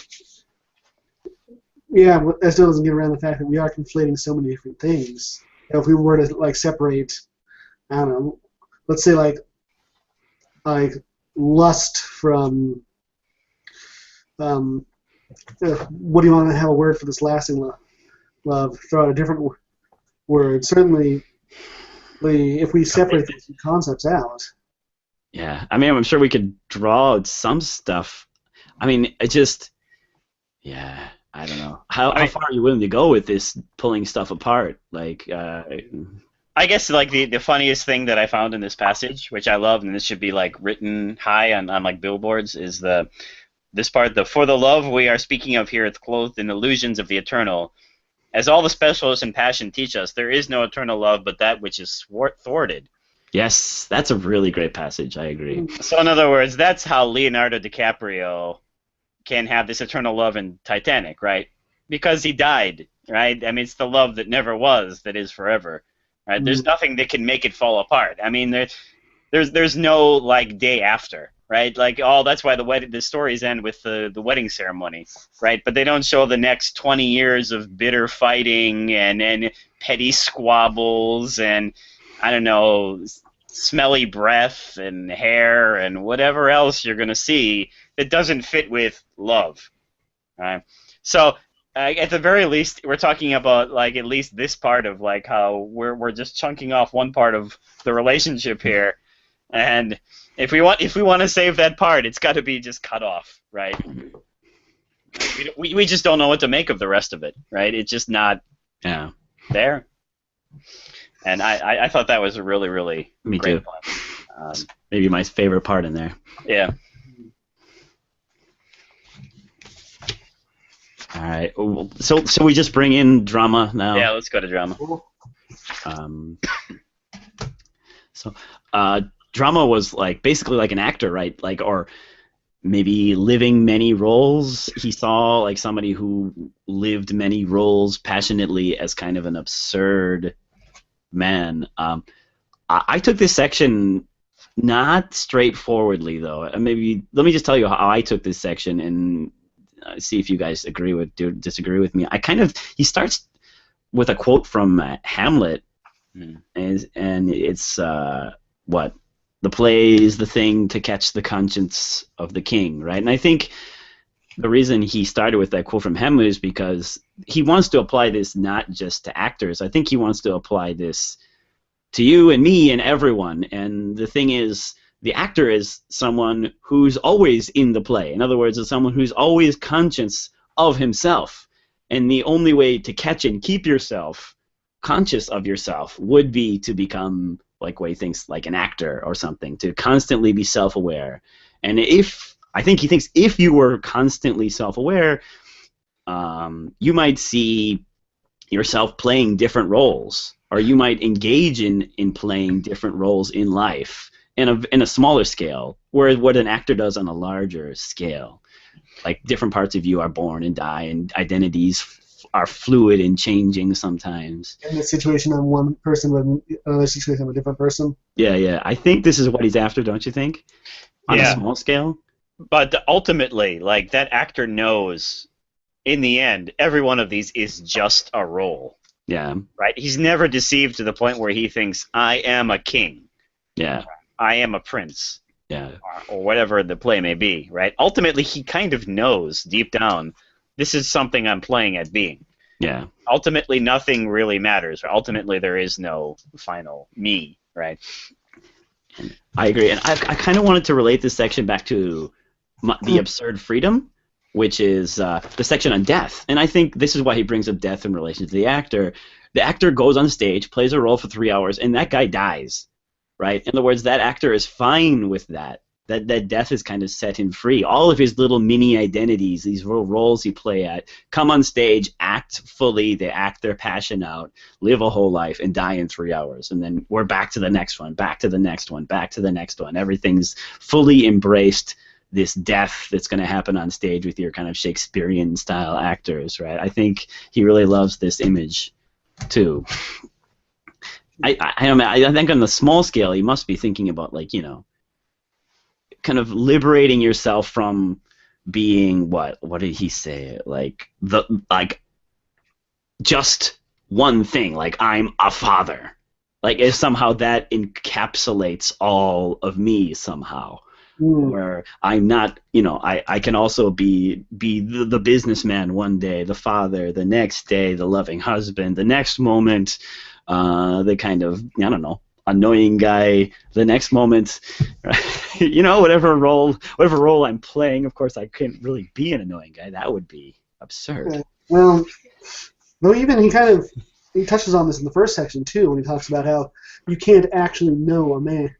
yeah, that still doesn't get around the fact that we are conflating so many different things. if we were to like separate, I don't know, let's say like lust from what do you want to have a word for this lasting love? Throw out a different word. Certainly, if we separate those two concepts out. Yeah, I mean, I'm sure we could draw out some stuff. I mean, it just, yeah, I don't know. How far are you willing to go with this pulling stuff apart? Like, I guess like the funniest thing that I found in this passage, which I love, and this should be like written high on like billboards, is this part, for the love we are speaking of here is clothed in illusions of the eternal. As all the specialists in passion teach us, there is no eternal love but that which is thwarted. yes, that's a really great passage. I agree. So in other words, that's how Leonardo DiCaprio can have this eternal love in Titanic, right? Because he died, right? I mean, it's the love that never was that is forever, right? There's nothing that can make it fall apart. I mean, there's no like day after, right? Like, that's why the stories end with the wedding ceremony, right? But they don't show the next 20 years of bitter fighting and petty squabbles and, I don't know, smelly breath and hair and whatever else you're going to see that doesn't fit with love, right? So at the very least, we're talking about like at least this part of like how we're just chunking off one part of the relationship here, and if we want to save that part, it's got to be just cut off, right? We just don't know what to make of the rest of it, right? It's just not there. And I thought that was a really, really Me great too. one. Maybe my favorite part in there. Yeah. All right. So we just bring in drama now. Yeah, let's go to drama. Drama was like basically like an actor, right? Like, or maybe living many roles. He saw like somebody who lived many roles passionately as kind of an absurd man. I took this section not straightforwardly though. Maybe let me just tell you how I took this section and see if you guys disagree with me. He starts with a quote from Hamlet, and it's what the play is the thing to catch the conscience of the king, right? And I think the reason he started with that quote from Hamlet is because he wants to apply this not just to actors. I think he wants to apply this to you and me and everyone. And the thing is, the actor is someone who's always in the play. In other words, it's someone who's always conscious of himself. And the only way to catch and keep yourself conscious of yourself would be to become like way things like an actor or something, to constantly be self-aware. And I think he thinks if you were constantly self-aware, you might see yourself playing different roles, or you might engage in playing different roles in life in a smaller scale, whereas what an actor does on a larger scale. Like different parts of you are born and die, and identities are fluid and changing sometimes. In this situation, I'm one person, but in another situation, I'm a different person. Yeah. I think this is what he's after, don't you think? On a small scale? But ultimately, like, that actor knows, in the end, every one of these is just a role. Yeah. Right? He's never deceived to the point where he thinks, I am a king. Yeah. I am a prince. Yeah. Or whatever the play may be, right? Ultimately, he kind of knows deep down, this is something I'm playing at being. Yeah. Ultimately, nothing really matters. Ultimately, there is no final me, right? I agree. And I kind of wanted to relate this section back to the absurd freedom, which is the section on death. And I think this is why he brings up death in relation to the actor. The actor goes on stage, plays a role for 3 hours, and that guy dies, right? In other words, that actor is fine with that. That death has kind of set him free. All of his little mini identities, these little roles he play at, come on stage, act fully, they act their passion out, live a whole life, and die in 3 hours. And then we're back to the next one, back to the next one, back to the next one. Everything's fully embraced this death that's going to happen on stage with your kind of Shakespearean-style actors, right? I think he really loves this image, too. I think on the small scale, he must be thinking about, like, kind of liberating yourself from being what did he say, like just one thing, like I'm a father. Like if somehow that encapsulates all of me somehow. Where I'm not, I can also be the businessman one day, the father, the next day, the loving husband, the next moment, the kind of, I don't know, annoying guy, the next moment, whatever role I'm playing. Of course, I couldn't really be an annoying guy. That would be absurd. Well, though even he touches on this in the first section too, when he talks about how you can't actually know a man.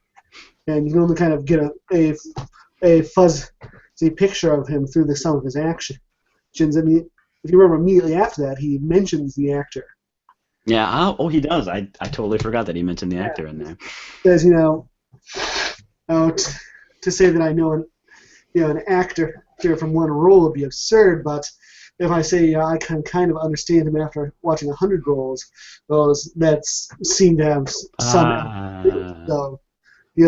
And you can only kind of get a fuzzy picture of him through the sum of his actions. And if you remember immediately after that, he mentions the actor. Yeah. Oh, he does. I totally forgot that he mentioned the actor in there. Says, to say that I know an actor here from one role would be absurd, but if I say I can kind of understand him after watching 100 roles, those that seem to have some. So,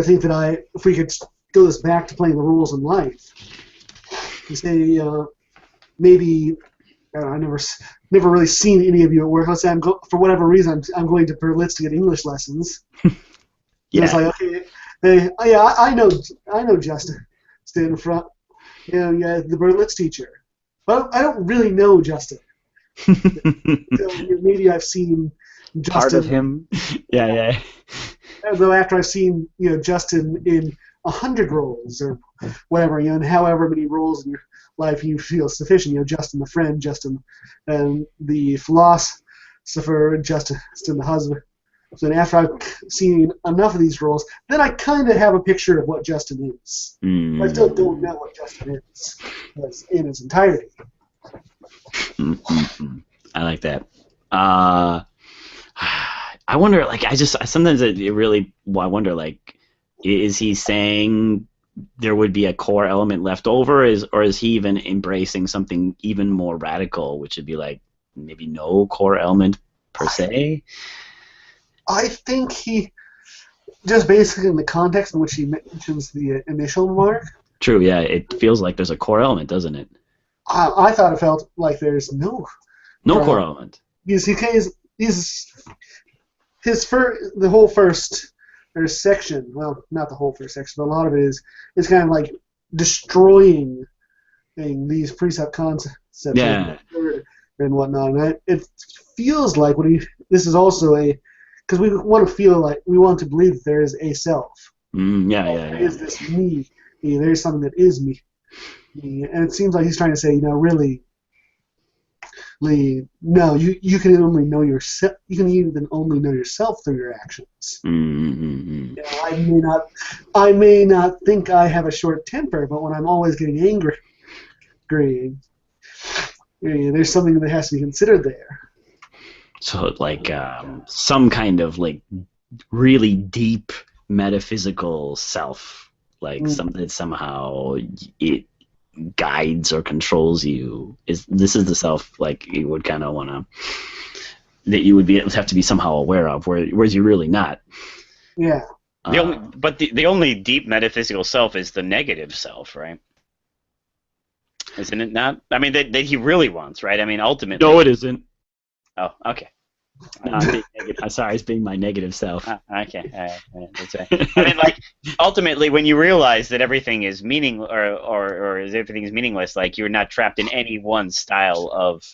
think that if we could go this back to playing the roles in life, you say maybe I never really seen any of you at work. Let's say for whatever reason I'm going to Berlitz to get English lessons. Yeah. It's like, okay, I know Justin standing in front. The Berlitz teacher, but I don't really know Justin. So maybe I've seen Justin. Part of him. Yeah. Though after I've seen Justin in 100 roles or whatever, and however many roles in your life you feel sufficient, Justin the friend, Justin the philosopher, Justin the husband. So then after I've seen enough of these roles, then I kind of have a picture of what Justin is. Mm. I still don't know what Justin is in its entirety. Mm-hmm. I like that. I wonder, sometimes I wonder, is he saying there would be a core element left over, or is he even embracing something even more radical, which would be like maybe no core element per se? I think he, just basically in the context in which he mentions the initial remark. True, yeah, it feels like there's a core element, doesn't it? I thought it felt like there's no core element. The whole first section, well, not the whole first section, but a lot of it is kind of like destroying these precept concepts and whatnot. And it feels like this is also because we want to believe that there is a self. There is this me. There's something that is me. And it seems like he's trying to say, really, no, you can only know yourself. You can even only know yourself through your actions. Mm-hmm. I may not think I have a short temper, but when I'm always getting angry, there's something that has to be considered there. So some kind of really deep metaphysical self, something that somehow it guides or controls you. This is the self you would kind of want to, that you would have to be somehow aware of, whereas you're really not. Yeah. The only deep metaphysical self is the negative self, right? Isn't it not? I mean, that he really wants, right? I mean, ultimately. No, it isn't. Oh, okay. I'm sorry, it's being my negative self. Okay, that's right. I mean, ultimately, when you realize that everything is meaningless, or everything is meaningless, you're not trapped in any one style of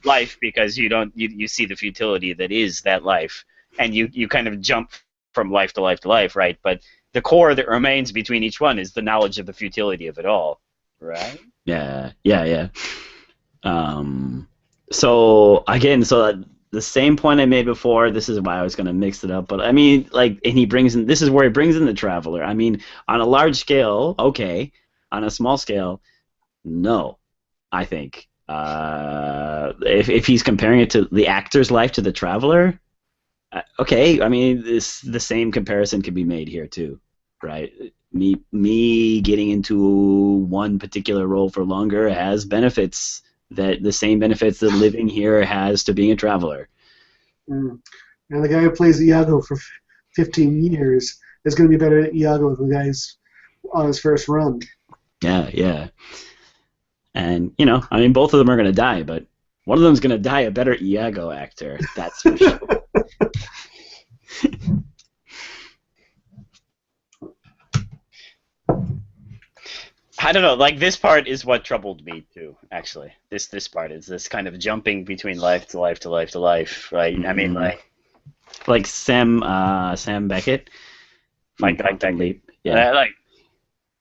life, because you see the futility that is that life, and you kind of jump from life to life to life, right? But the core that remains between each one is the knowledge of the futility of it all, right? Yeah. So again, the same point I made before, this is why I was going to mix it up, but I mean, and this is where he brings in the traveler. I mean, on a large scale, okay. On a small scale, no, I think. If he's comparing it to the actor's life to the traveler, okay, I mean, the same comparison can be made here too, right? Me getting into one particular role for longer has benefits, that the same benefits that living here has to being a traveler. And the guy who plays Iago for 15 years is going to be better at Iago than the guy's on his first run. Yeah. And, I mean, both of them are going to die, but One of them's gonna die a better Iago actor. That's for sure. I don't know. Like this part is what troubled me too. Actually, this part is this kind of jumping between life to life to life to life. Right? I mean, like Sam Beckett. Like Quantum Leap. Yeah.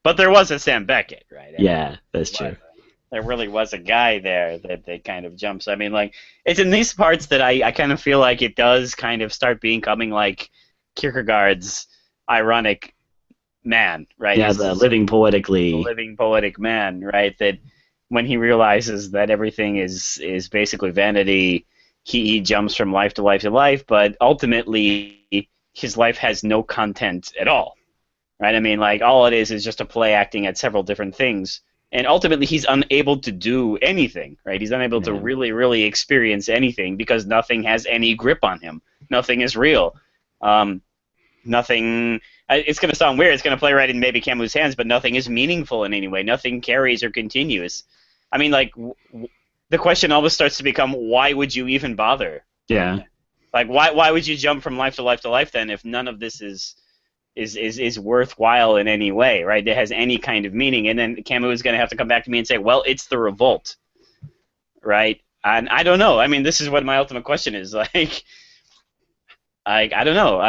But there was a Sam Beckett, right? Yeah, that's true. There really was a guy there that kind of jumps. I mean, like, it's in these parts that I kind of feel like it does kind of start becoming like Kierkegaard's ironic man, right? Yeah, the living poetically. The living poetic man, right? That when he realizes that everything is basically vanity, he jumps from life to life to life, but ultimately his life has no content at all, right? I mean, like, all it is just a play acting at several different things. And ultimately, he's unable to do anything, right? He's unable to really, really experience anything because nothing has any grip on him. Nothing is real. Nothing. It's going to sound weird. It's going to play right in maybe Camus' hands, but nothing is meaningful in any way. Nothing carries or continues. I mean, like, the question always starts to become, why would you even bother? Yeah. Like, why would you jump from life to life to life then if none of this is worthwhile in any way, right? It has any kind of meaning. And then Camus is going to have to come back to me and say, well, it's the revolt, right? And I don't know. I mean, this is what my ultimate question is. Like, I don't know.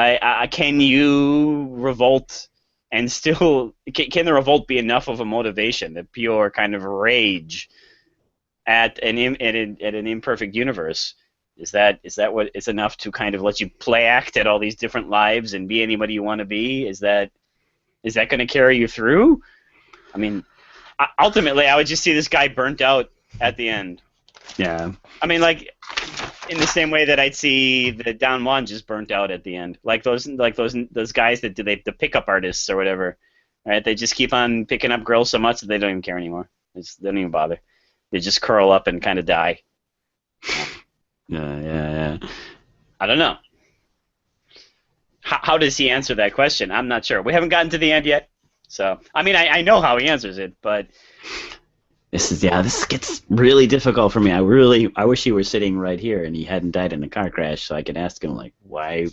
Can you revolt and still can the revolt be enough of a motivation, the pure kind of rage at an imperfect universe? Is that what is enough to kind of let you play act at all these different lives and be anybody you want to be? Is that going to carry you through? I mean, ultimately, I would just see this guy burnt out at the end. Yeah. I mean, like, in the same way that I'd see the Don Juan just burnt out at the end, like those guys that do the pickup artists or whatever, right? They just keep on picking up girls so much that they don't even care anymore. They don't even bother. They just curl up and kind of die. Yeah. I don't know. How does he answer that question? I'm not sure. We haven't gotten to the end yet. So, I mean, I know how he answers it, but... This gets really difficult for me. I wish he were sitting right here and he hadn't died in a car crash so I could ask him, like, why...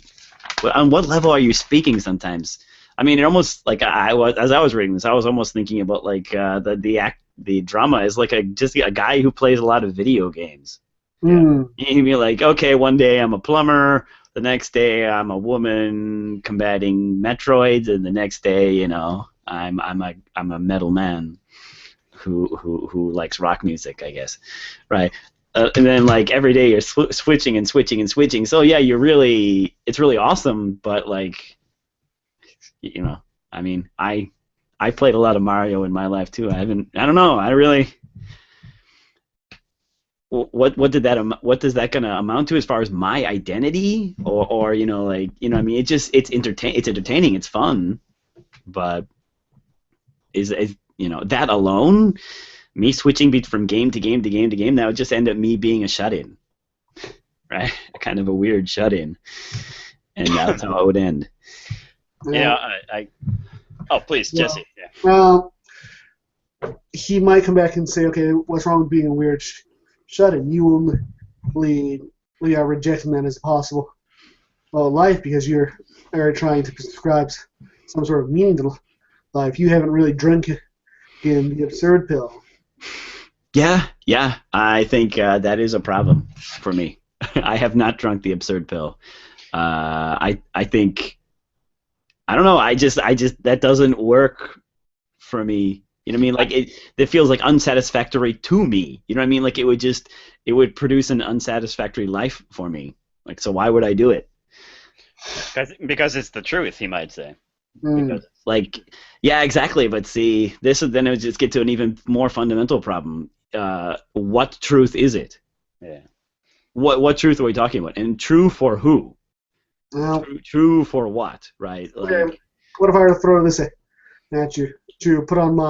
On what level are you speaking sometimes? I mean, it almost, like, as I was reading this, I was almost thinking about, like, the drama is like just a guy who plays a lot of video games. Yeah. You'd be like, okay, one day I'm a plumber, the next day I'm a woman combating Metroids, and the next day, you know, I'm a metal man who likes rock music, I guess, right? And then like every day you're switching and switching and switching. So yeah, it's really awesome, but like, you know, I mean, I played a lot of Mario in my life too. I don't know. I really. What does that gonna amount to as far as my identity, or you know, like, you know, I mean, it's entertaining, it's fun, but is you know, that alone, me switching from game to game to game to game, that would just end up me being a shut-in, right? Kind of a weird shut-in, and that's how it would end. Yeah, oh, please, Jesse. Yeah. Well, he might come back and say, okay, what's wrong with being a weird shut-in? You only are rejecting that as possible life because you're trying to prescribe some sort of meaning to life. You haven't really drunk in the absurd pill. Yeah, I think that is a problem for me. I have not drunk the absurd pill. I think, I don't know, I just that doesn't work for me. You know what I mean? Like, it feels like unsatisfactory to me. You know what I mean? Like, it would produce an unsatisfactory life for me. Like, so why would I do it? Because it's the truth, he might say. Like, yeah, exactly. But see, then it would just get to an even more fundamental problem. What truth is it? Yeah. What truth are we talking about? And true for who? Well, true for what? Right? Like, what if I were to throw this at you? To put on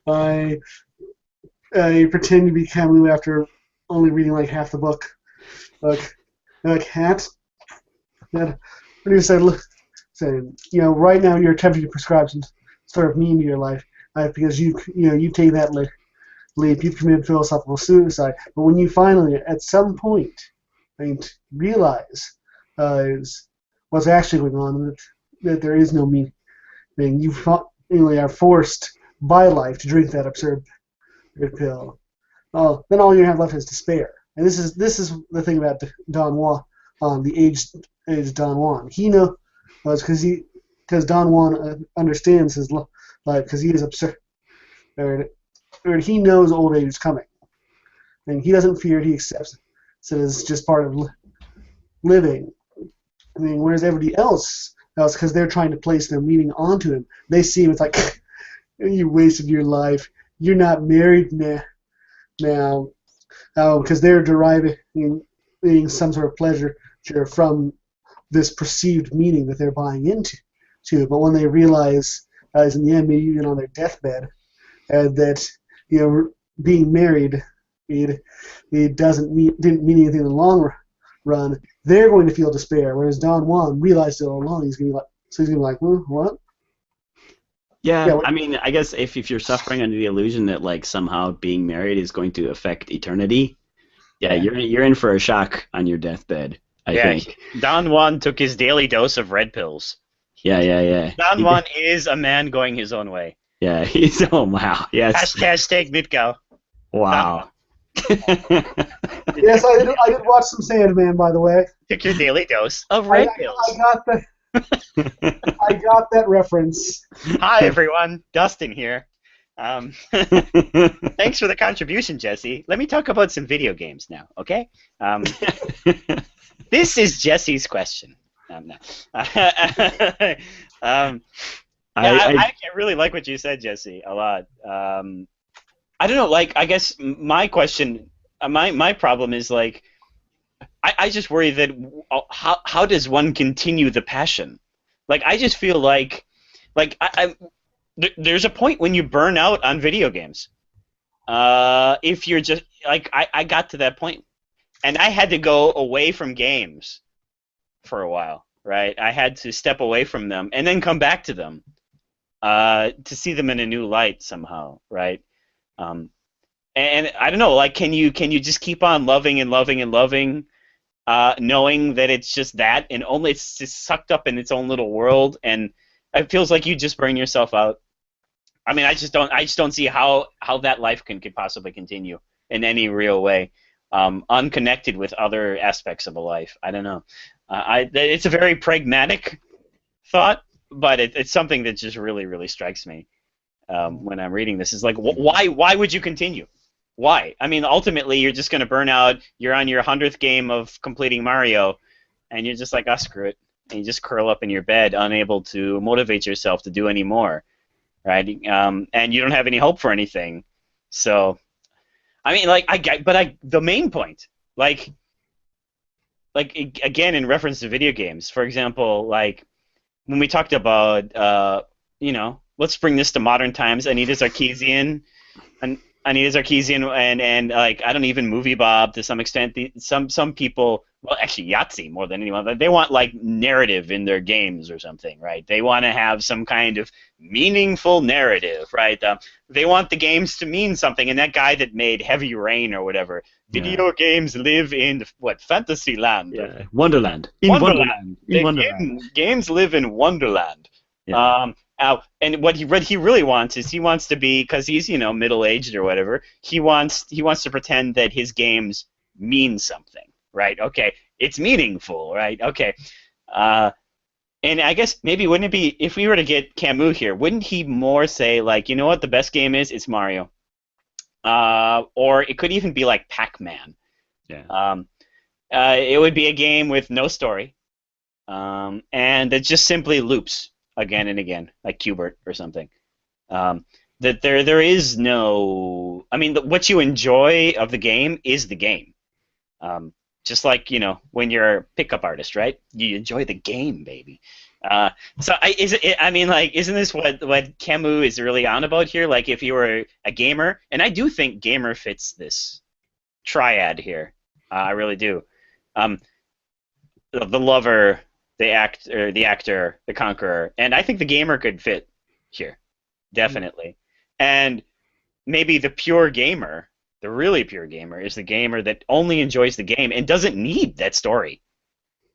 I pretend to be Camus after only reading like half the book. Like hat. What do you say? Look, you know, right now you're attempting to prescribe some sort of meaning to your life, because you take that believe you've committed philosophical suicide. But when you finally, at some point, realize what's actually going on, that there is no meaning, then you finally are forced by life to drink that absurd pill. Then all you have left is despair. And this is the thing about Don Juan, the aged Don Juan. He knows because Don Juan understands his life because he is absurd. Or he knows old age is coming, and he doesn't fear it. He accepts it. So it's just part of living. I mean, whereas everybody else, because they're trying to place their meaning onto him, they see him. It's like you wasted your life. You're not married now, because they're deriving some sort of pleasure from this perceived meaning that they're buying into. But when they realize, in the end, maybe even on their deathbed, that being married it didn't mean anything in the long run, they're going to feel despair. Whereas Don Juan realized it all along. He's going to be like, what? Yeah, I mean, I guess if you're suffering under the illusion that like somehow being married is going to affect eternity, you're in for a shock on your deathbed. I think Don Juan took his daily dose of red pills. Yeah. Don Juan is a man going his own way. Yeah, he's wow. Yes. Hashtag Mitko. Wow. Yes, I did watch some Sandman, by the way. Took your daily dose of red pills. I got that reference. Hi everyone, Dustin here. Thanks for the contribution, Jesse. Let me talk about some video games now, okay? This is Jesse's question. No. I really like what you said, Jesse, a lot. I don't know, like, I guess my question, my problem is, like, I just worry that how does one continue the passion? Like, I just feel like there's a point when you burn out on video games. If you're just, like, I got to that point, and I had to go away from games for a while, right? I had to step away from them and then come back to them to see them in a new light somehow, right? And I don't know, like, can you just keep on loving and loving and loving, knowing that it's just that, and only it's just sucked up in its own little world, and it feels like you just burn yourself out. I mean, I just don't see how that life could possibly continue in any real way, unconnected with other aspects of a life. I don't know. It's a very pragmatic thought, but it's something that just really, really strikes me when I'm reading this. Is like, why would you continue? Why? I mean, ultimately, you're just going to burn out. You're on your 100th game of completing Mario, and you're just like, screw it. And you just curl up in your bed, unable to motivate yourself to do any more, right? And you don't have any hope for anything. So, I mean, like, the main point, like again, in reference to video games, for example, like, when we talked about, let's bring this to modern times, Anita Sarkeesian, and like, I don't even Movie Bob to some extent. Some people, well, actually Yahtzee more than anyone, they want like narrative in their games or something, right? They want to have some kind of meaningful narrative, right? They want the games to mean something. And that guy that made Heavy Rain or whatever, video games live in fantasy land? Yeah, Wonderland. Games live in Wonderland. Yeah. And what he really wants is he wants to be, because he's middle-aged or whatever, he wants to pretend that his games mean something, right? Okay, it's meaningful, right? Okay, and I guess maybe wouldn't it be, if we were to get Camus here, wouldn't he more say, like, you know what the best game is? It's Mario, or it could even be like Pac-Man. Yeah. It would be a game with no story, and it just simply loops again and again, like Qbert or something. That there is no... I mean, what you enjoy of the game is the game. Just like, when you're a pickup artist, right? You enjoy the game, baby. Isn't this what Camus is really on about here? Like, if you were a gamer, and I do think gamer fits this triad here. I really do. The lover, the actor, the conqueror, and I think the gamer could fit here, definitely. And maybe the pure gamer, the really pure gamer, is the gamer that only enjoys the game and doesn't need that story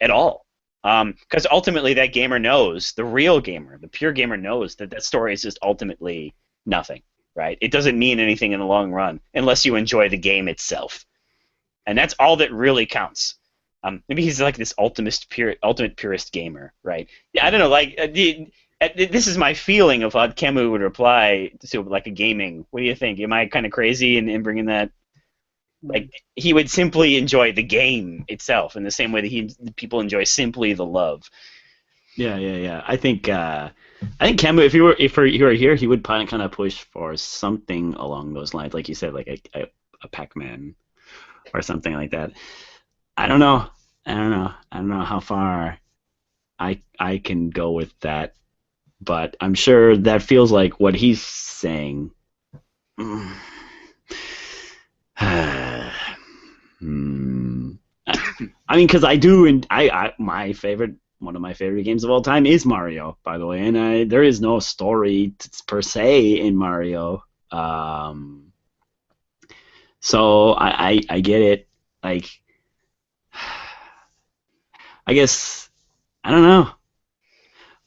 at all. Because ultimately that gamer knows, the real gamer, the pure gamer knows that that story is just ultimately nothing, right? It doesn't mean anything in the long run unless you enjoy the game itself. And that's all that really counts. Maybe he's like this ultimate purist gamer, right? Yeah, I don't know. Like this is my feeling of how Camus would reply to like a gaming. What do you think? Am I kind of crazy in bringing that? Like he would simply enjoy the game itself in the same way that people enjoy simply the love. Yeah. I think Camus, if he were here, he would kind of push for something along those lines, like you said, like a Pac-Man or something like that. I don't know how far I can go with that, but I'm sure that feels like what he's saying. I mean, because I do, and one of my favorite games of all time is Mario, by the way, and there is no story per se in Mario, so I get it. Like, I guess I don't know.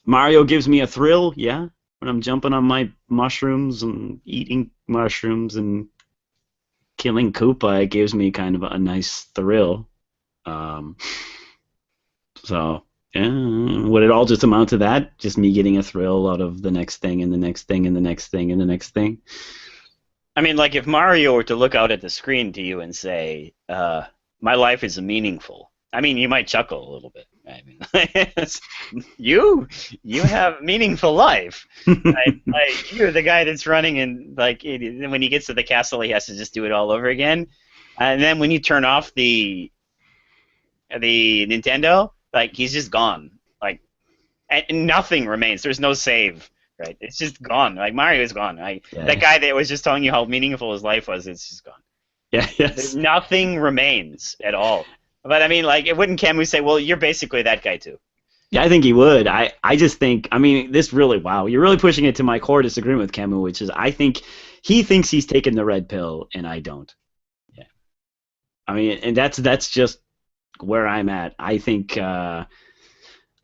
Mario gives me a thrill, yeah, when I'm jumping on my mushrooms and eating mushrooms and killing Koopa. It gives me kind of a nice thrill. So, yeah, would it all just amount to that? Just me getting a thrill out of the next thing and the next thing and the next thing and the next thing? I mean, like if Mario were to look out at the screen to you and say, "My life is meaningful," I mean, you might chuckle a little bit. I mean, you have meaningful life. Like you're the guy that's running, and like when he gets to the castle, he has to just do it all over again. And then when you turn off the Nintendo, like he's just gone. Like, and nothing remains. There's no save. Right? It's just gone. Like Mario is gone. That guy that was just telling you how meaningful his life was, it's just gone. Yeah. Yes. Nothing remains at all. But I mean, like, it wouldn't Camus say, "Well, you're basically that guy too"? Yeah, I think he would. I just think, I mean, you're really pushing it to my core disagreement with Camus, which is I think he thinks he's taken the red pill and I don't. Yeah. I mean, and that's just where I'm at. I think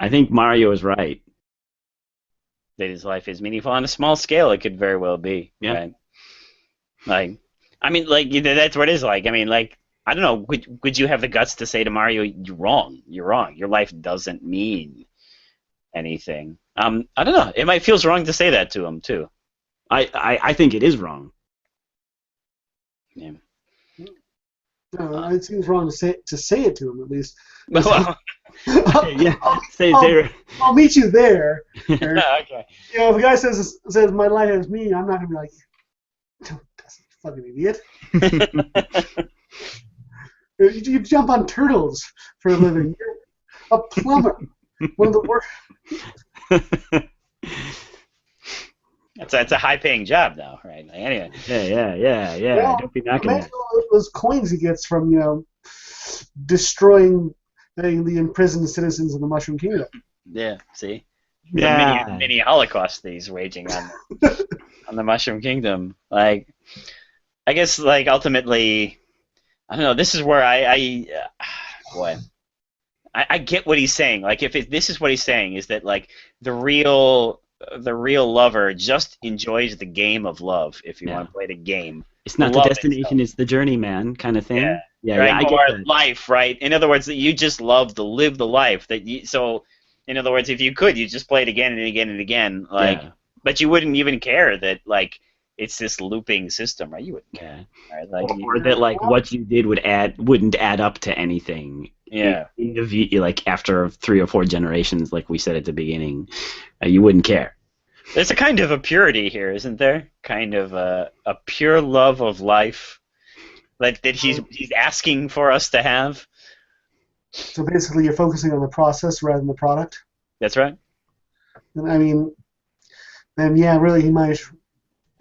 Mario is right. That his life is meaningful on a small scale. It could very well be. Yeah. Right? Like, I mean, like that's what it is like. I mean, like, I don't know. Would you have the guts to say to Mario, "You're wrong. You're wrong. Your life doesn't mean anything"? I don't know. It might feels wrong to say that to him too. I think it is wrong. Yeah. No, it seems wrong to say it to him at least. Well, Yeah. I'll meet you there. okay. You know, if a guy says my life is me, I'm not gonna be like, "That's a fucking idiot." You jump on turtles for a living. You're a plumber. One of the worst. That's a high-paying job, though, right? Like, anyway. Yeah. Well, Don't be knocking imagine that. all those coins he gets from destroying the imprisoned citizens of the Mushroom Kingdom. Yeah. See. Yeah. The mini Holocaust that he's waging on the Mushroom Kingdom. Like, I guess, like ultimately, I don't know. This is where I get what he's saying. Like, if this is what he's saying, is that like the real lover just enjoys the game of love. If you want to play the game, it's not the destination; it's the journey, man, kind of thing. Yeah. Right? I get or that. life, right? In other words, that you just love to live the life that you. So, in other words, if you could, you just play it again and again and again, like. Yeah. But you wouldn't even care that like it's this looping system, right? You wouldn't care, right? Like, Or that like what you did wouldn't add up to anything. Yeah. Like after 3 or 4 generations, like we said at the beginning, you wouldn't care. There's a kind of a purity here, isn't there? Kind of a pure love of life, like that he's asking for us to have. So basically, you're focusing on the process rather than the product. That's right. And I mean, then yeah, really, he might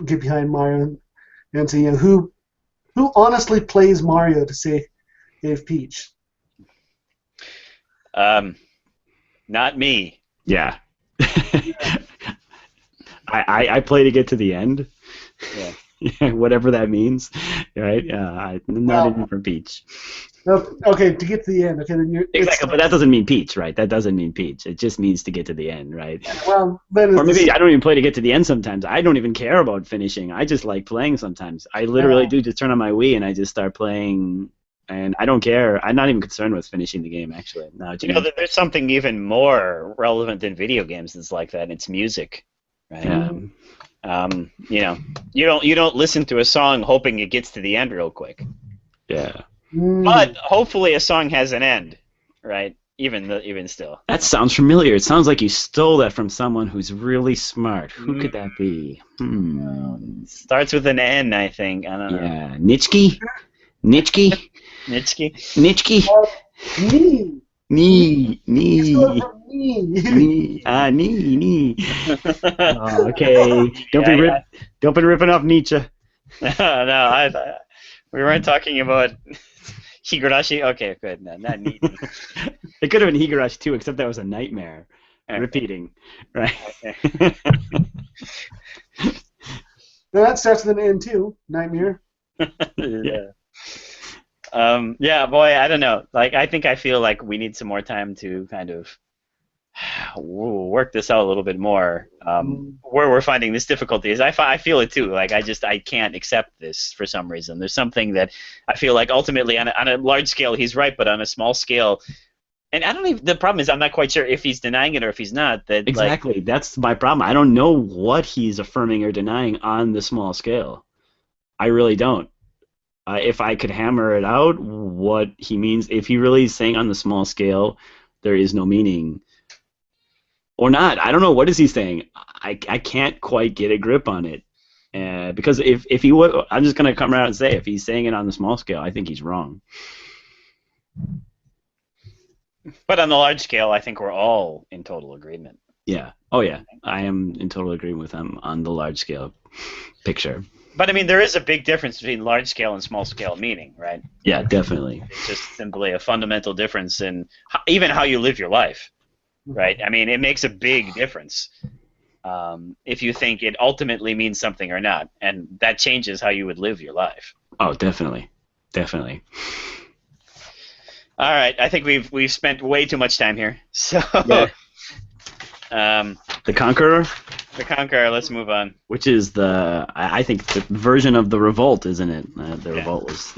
get behind Mario and say, who honestly plays Mario to save Peach? Not me. Yeah. I play to get to the end. Yeah. Whatever that means, right? Not even for peach. Okay, to get to the end. Okay, then you're Exactly, but that doesn't mean peach, right? That doesn't mean peach. It just means to get to the end, right? Well, then Or maybe I don't even play to get to the end sometimes. I don't even care about finishing. I just like playing sometimes. I literally do just turn on my Wii and I just start playing, and I don't care. I'm not even concerned with finishing the game, actually. No, There's something even more relevant than video games that's like that. It's music, right? Yeah. You don't listen to a song hoping it gets to the end real quick. Yeah. But hopefully a song has an end, right? Even still. That sounds familiar. It sounds like you stole that from someone who's really smart. Who could that be? Starts with an N, I think. I don't know. Yeah. Nitschke? Nitschke? Nitschke? Nitschke? Me. Nee. Me. Nee. Oh, okay. Don't be ripping off Nietzsche. No, we weren't talking about Higurashi. Okay, good. No, not neat. It could have been Higurashi too, except that was a nightmare. Okay. Repeating, right? Okay. Now that starts with an N too. Nightmare. Yeah. Yeah, boy, I don't know. I feel like we need some more time to kind of work this out a little bit more. Where we're finding this difficulty is I feel it too. Like I can't accept this for some reason. There's something that I feel like ultimately on a large scale he's right, but on a small scale, and I don't even. The problem is I'm not quite sure if he's denying it or if he's not. Exactly, that's my problem. I don't know what he's affirming or denying on the small scale. I really don't. If I could hammer it out, what he means, if he really is saying on the small scale, there is no meaning. Or not. I don't know. What is he saying? I can't quite get a grip on it. Because if he would, I'm just going to come around and say, if he's saying it on the small scale, I think he's wrong. But on the large scale, I think we're all in total agreement. Yeah. Oh, yeah. I am in total agreement with him on the large scale picture. But, I mean, there is a big difference between large scale and small scale meaning, right? Yeah, definitely. It's just simply a fundamental difference in even how you live your life. Right? I mean, it makes a big difference if you think it ultimately means something or not, and that changes how you would live your life. Oh, definitely. Definitely. All right, I think we've spent way too much time here. So, The Conqueror? The Conqueror, let's move on. Which is I think, the version of the Revolt, isn't it? The Revolt was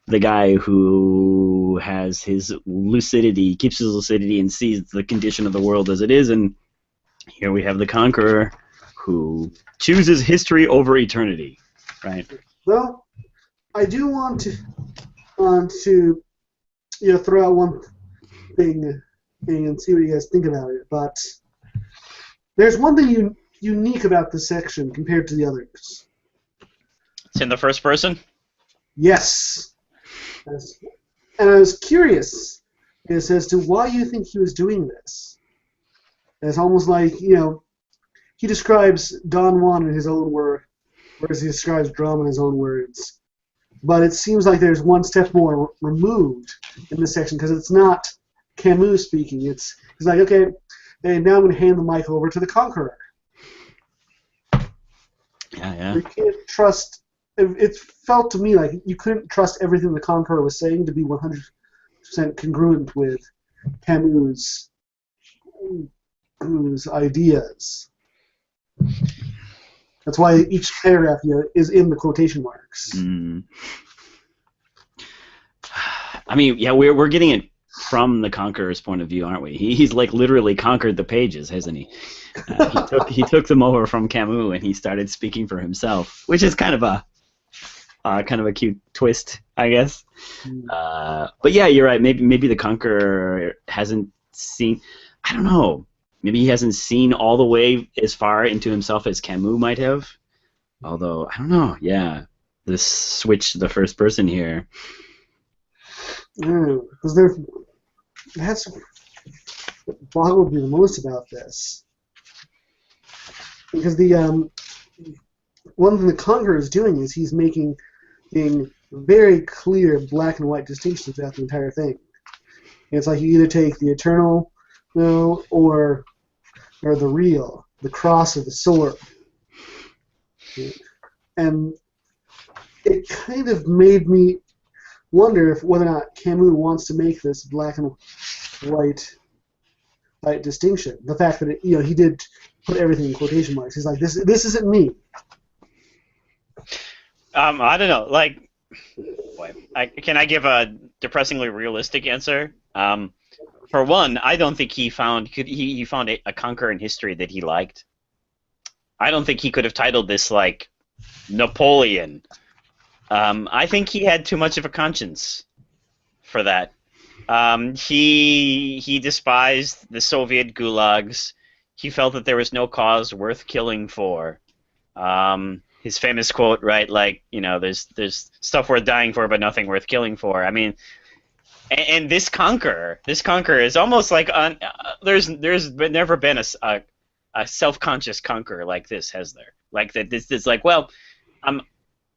the guy who has his lucidity, keeps his lucidity and sees the condition of the world as it is, and here we have the Conqueror who chooses history over eternity, right? Well, I do want to throw out one thing and see what you guys think about it, but there's one thing unique about this section compared to the others. It's in the first person? Yes. And I was curious as to why you think he was doing this. It's almost like, he describes Don Juan in his own word, whereas he describes drama in his own words. But it seems like there's one step more removed in this section, because it's not Camus speaking. It's like, okay, and now I'm going to hand the mic over to the Conqueror. Yeah. You can't trust... It felt to me like you couldn't trust everything the Conqueror was saying to be 100% congruent with Camus' ideas. That's why each paragraph is in the quotation marks. I mean, yeah, we're getting it from the Conqueror's point of view, aren't we? He's like literally conquered the pages, hasn't he? He took them over from Camus and he started speaking for himself, which is kind of a cute twist, I guess. But yeah, you're right. Maybe the Conqueror hasn't seen. I don't know. Maybe he hasn't seen all the way as far into himself as Camus might have. Although I don't know. Yeah, this switch to the first person here. Because that's what boggled me the most about this. Because the one thing the Conqueror is doing is he's making very clear black and white distinctions throughout the entire thing. It's like you either take the eternal, or the real, the cross or the sword. and it kind of made me wonder if whether or not Camus wants to make this black and white distinction. The fact that he did put everything in quotation marks. He's like, this isn't me. I don't know. Like, can I give a depressingly realistic answer? For one, I don't think he found a conqueror in history that he liked. I don't think he could have titled this like Napoleon. I think he had too much of a conscience for that. He despised the Soviet gulags. He felt that there was no cause worth killing for. His famous quote, right? Like, there's stuff worth dying for, but nothing worth killing for. I mean, and this conqueror is almost like there's never been a self-conscious conqueror like this, has there? Like that. This is like, well,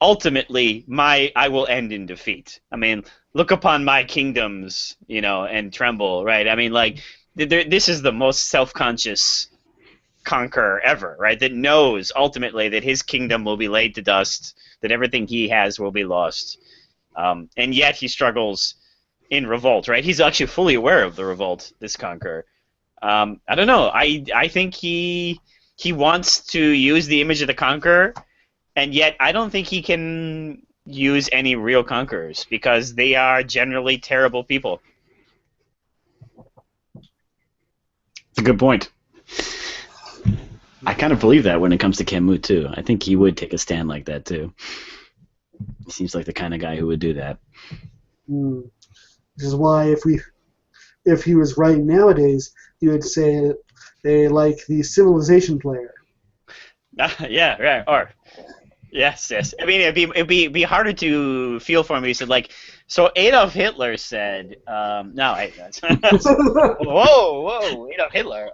ultimately I will end in defeat. I mean, look upon my kingdoms, and tremble, right? I mean, like, this is the most self-conscious conqueror ever, right? That knows ultimately that his kingdom will be laid to dust, that everything he has will be lost, and yet he struggles in revolt, right? He's actually fully aware of the revolt, this conqueror. I don't know. I think he wants to use the image of the conqueror, and yet I don't think he can use any real conquerors because they are generally terrible people. That's a good point. I kind of believe that when it comes to Camus too. I think he would take a stand like that too. He seems like the kind of guy who would do that. Which is why if he was writing nowadays, he would say they like the civilization player. Yeah, right. Or yes. I mean, it'd be harder to feel for him. He said, like, so Adolf Hitler said, no, whoa, Adolf Hitler.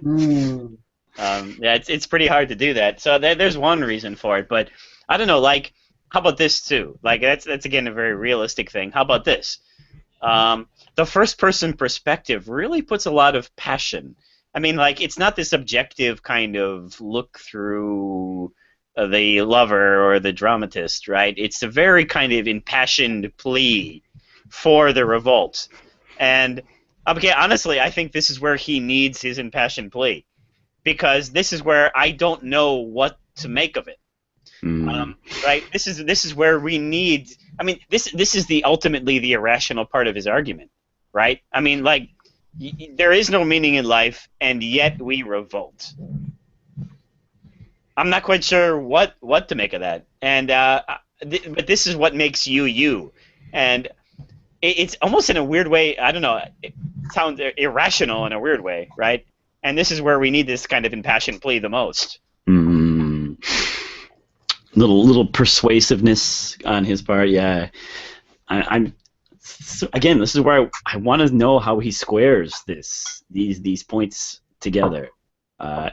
Yeah, it's pretty hard to do that. So there's one reason for it, but I don't know. Like, how about this too? Like, that's again a very realistic thing. How about this? The first-person perspective really puts a lot of passion. I mean, like, it's not this objective kind of look through the lover or the dramatist, right? It's a very kind of impassioned plea for the revolt. And okay, honestly, I think this is where he needs his impassioned plea, because this is where I don't know what to make of it. Right? This is where we need. I mean, this is ultimately the irrational part of his argument, right? I mean, like, there is no meaning in life, and yet we revolt. I'm not quite sure what to make of that, and but this is what makes you, and it's almost in a weird way. I don't know. It sounds irrational in a weird way, right? And this is where we need this kind of impassioned plea the most. Little persuasiveness on his part, yeah. Again, this is where I want to know how he squares these points together.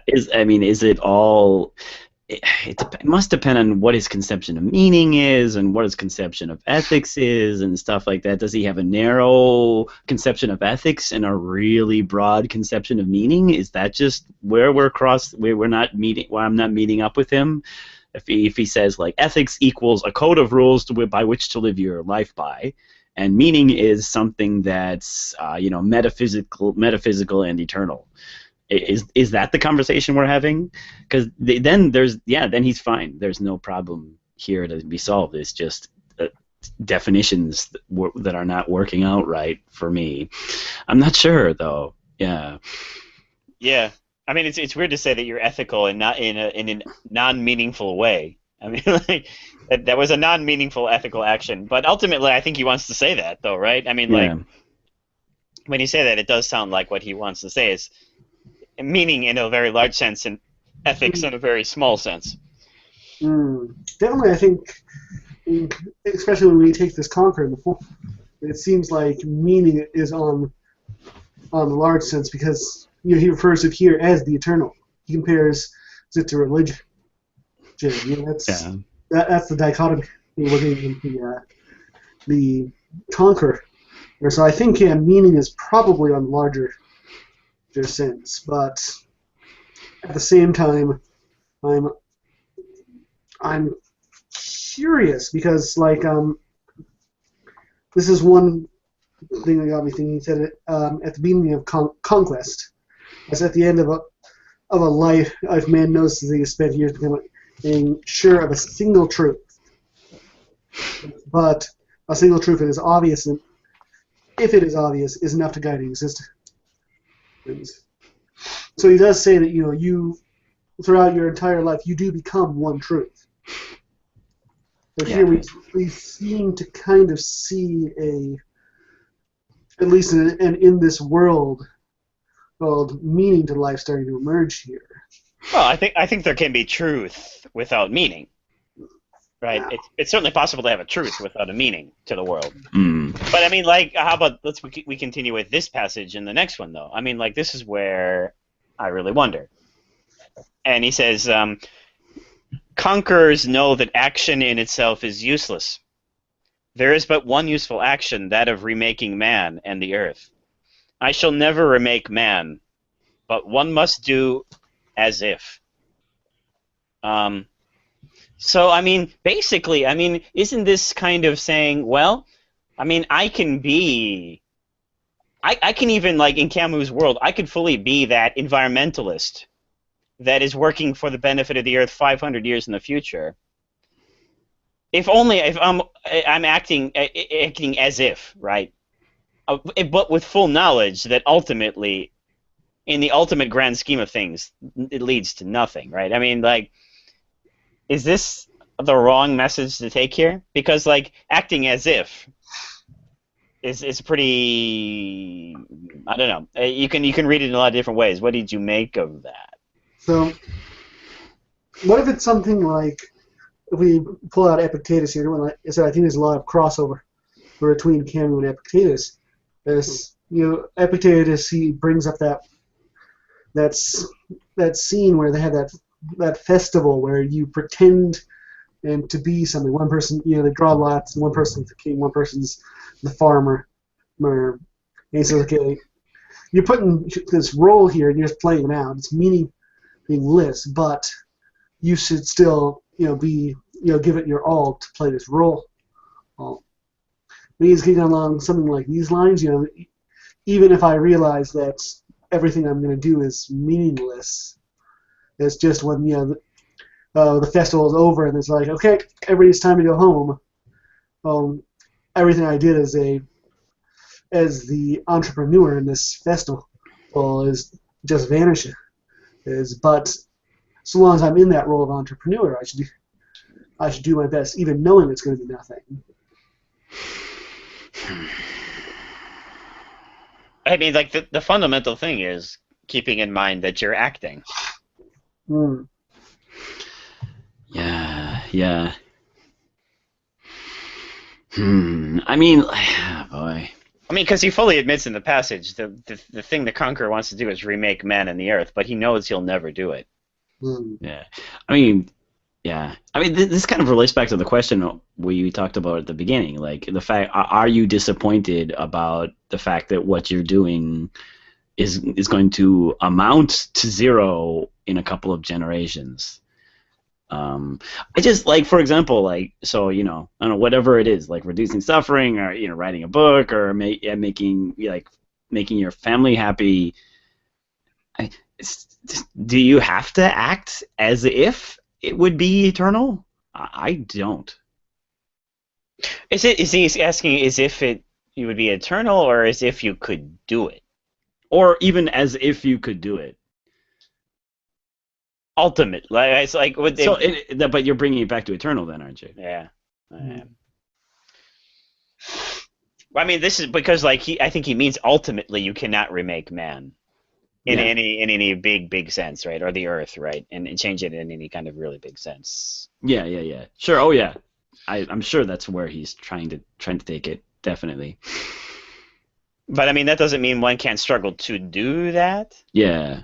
Is it all? It must depend on what his conception of meaning is and what his conception of ethics is and stuff like that. Does he have a narrow conception of ethics and a really broad conception of meaning? Is that just where we're not meeting? Where I'm not meeting up with him? If he says, like, ethics equals a code of rules by which to live your life by, and meaning is something that's metaphysical and eternal. Is that the conversation we're having? Because then he's fine. There's no problem here to be solved. It's just definitions that are not working out right for me. I'm not sure though. Yeah. Yeah. I mean, it's weird to say that you're ethical and not in a non-meaningful way. I mean, like, that was a non-meaningful ethical action. But ultimately, I think he wants to say that, though, right? I mean, like, when you say that, it does sound like what he wants to say is meaning in a very large sense and ethics in a very small sense. Definitely, I think, especially when we take this Conqueror, it seems like meaning is on the large sense, because he refers to it here as the eternal. He compares it to religion. That's the dichotomy within the Conqueror. So I think meaning is probably on the larger sense, but at the same time, I'm curious because like this is one thing that got me thinking. He said it at the beginning of Conquest. It's at the end of a life, if man knows that he has spent years becoming sure of a single truth. But a single truth that is obvious, and if it is obvious, is enough to guide existence. So he does say that you throughout your entire life you do become one truth. But here we seem to kind of see at least in this world, meaning to life starting to emerge here. Well, I think there can be truth without meaning, right? Yeah. It's certainly possible to have a truth without a meaning to the world. Mm. But I mean, like, how about we continue with this passage in the next one, though? I mean, like, this is where I really wonder. And he says, "Conquerors know that action in itself is useless. There is but one useful action, that of remaking man and the earth. I shall never remake man, but one must do as if." So, I mean, basically, I mean, isn't this kind of saying, well, I mean, I can even, like, in Camus' world, I could fully be that environmentalist that is working for the benefit of the earth 500 years in the future. If I'm acting as if, right? But with full knowledge that ultimately, in the ultimate grand scheme of things, it leads to nothing, right? I mean, like, is this the wrong message to take here? Because, like, acting as if is pretty, I don't know. You can read it in a lot of different ways. What did you make of that? So, what if it's something like, if we pull out Epictetus here, like I said, I think there's a lot of crossover between Camus and Epictetus. Epictetus, he brings up that scene where they have that festival where you pretend and to be something. One person, they draw lots, and one person's the king, one person's the farmer. And he says, okay, you're putting this role here, and you're just playing it out. It's meaningless, but you should still, give it your all to play this role. He's getting along something like these lines, even if I realize that everything I'm going to do is meaningless, it's just when, the festival is over and it's like, okay, everybody's time to go home. Everything I did as the entrepreneur in this festival is just vanishing. But so long as I'm in that role of entrepreneur, I should do my best, even knowing it's going to be nothing. I mean, like, the fundamental thing is keeping in mind that you're acting. Mm. Yeah. I mean, boy. I mean, because he fully admits in the passage the thing the Conqueror wants to do is remake man and the earth, but he knows he'll never do it. Mm. Yeah. I mean, this kind of relates back to the question we talked about at the beginning. Like, the fact, are you disappointed about the fact that what you're doing is going to amount to zero in a couple of generations? I just, like, for example, like, so, I don't know, whatever it is, like reducing suffering, or writing a book, or making your family happy. Do you have to act as if it would be eternal? I don't. Is he asking as if you would be eternal, or as if you could do it? Or even as if you could do it. Ultimate, like, it's like, but you're bringing it back to eternal, then, aren't you? Yeah. I am. Well, I mean, this is because, like, I think he means ultimately you cannot remake man in any big sense, right? Or the earth, right? And change it in any kind of really big sense. Yeah. Sure. Oh yeah. I'm sure that's where he's trying to take it. Definitely. But I mean, that doesn't mean one can't struggle to do that. Yeah.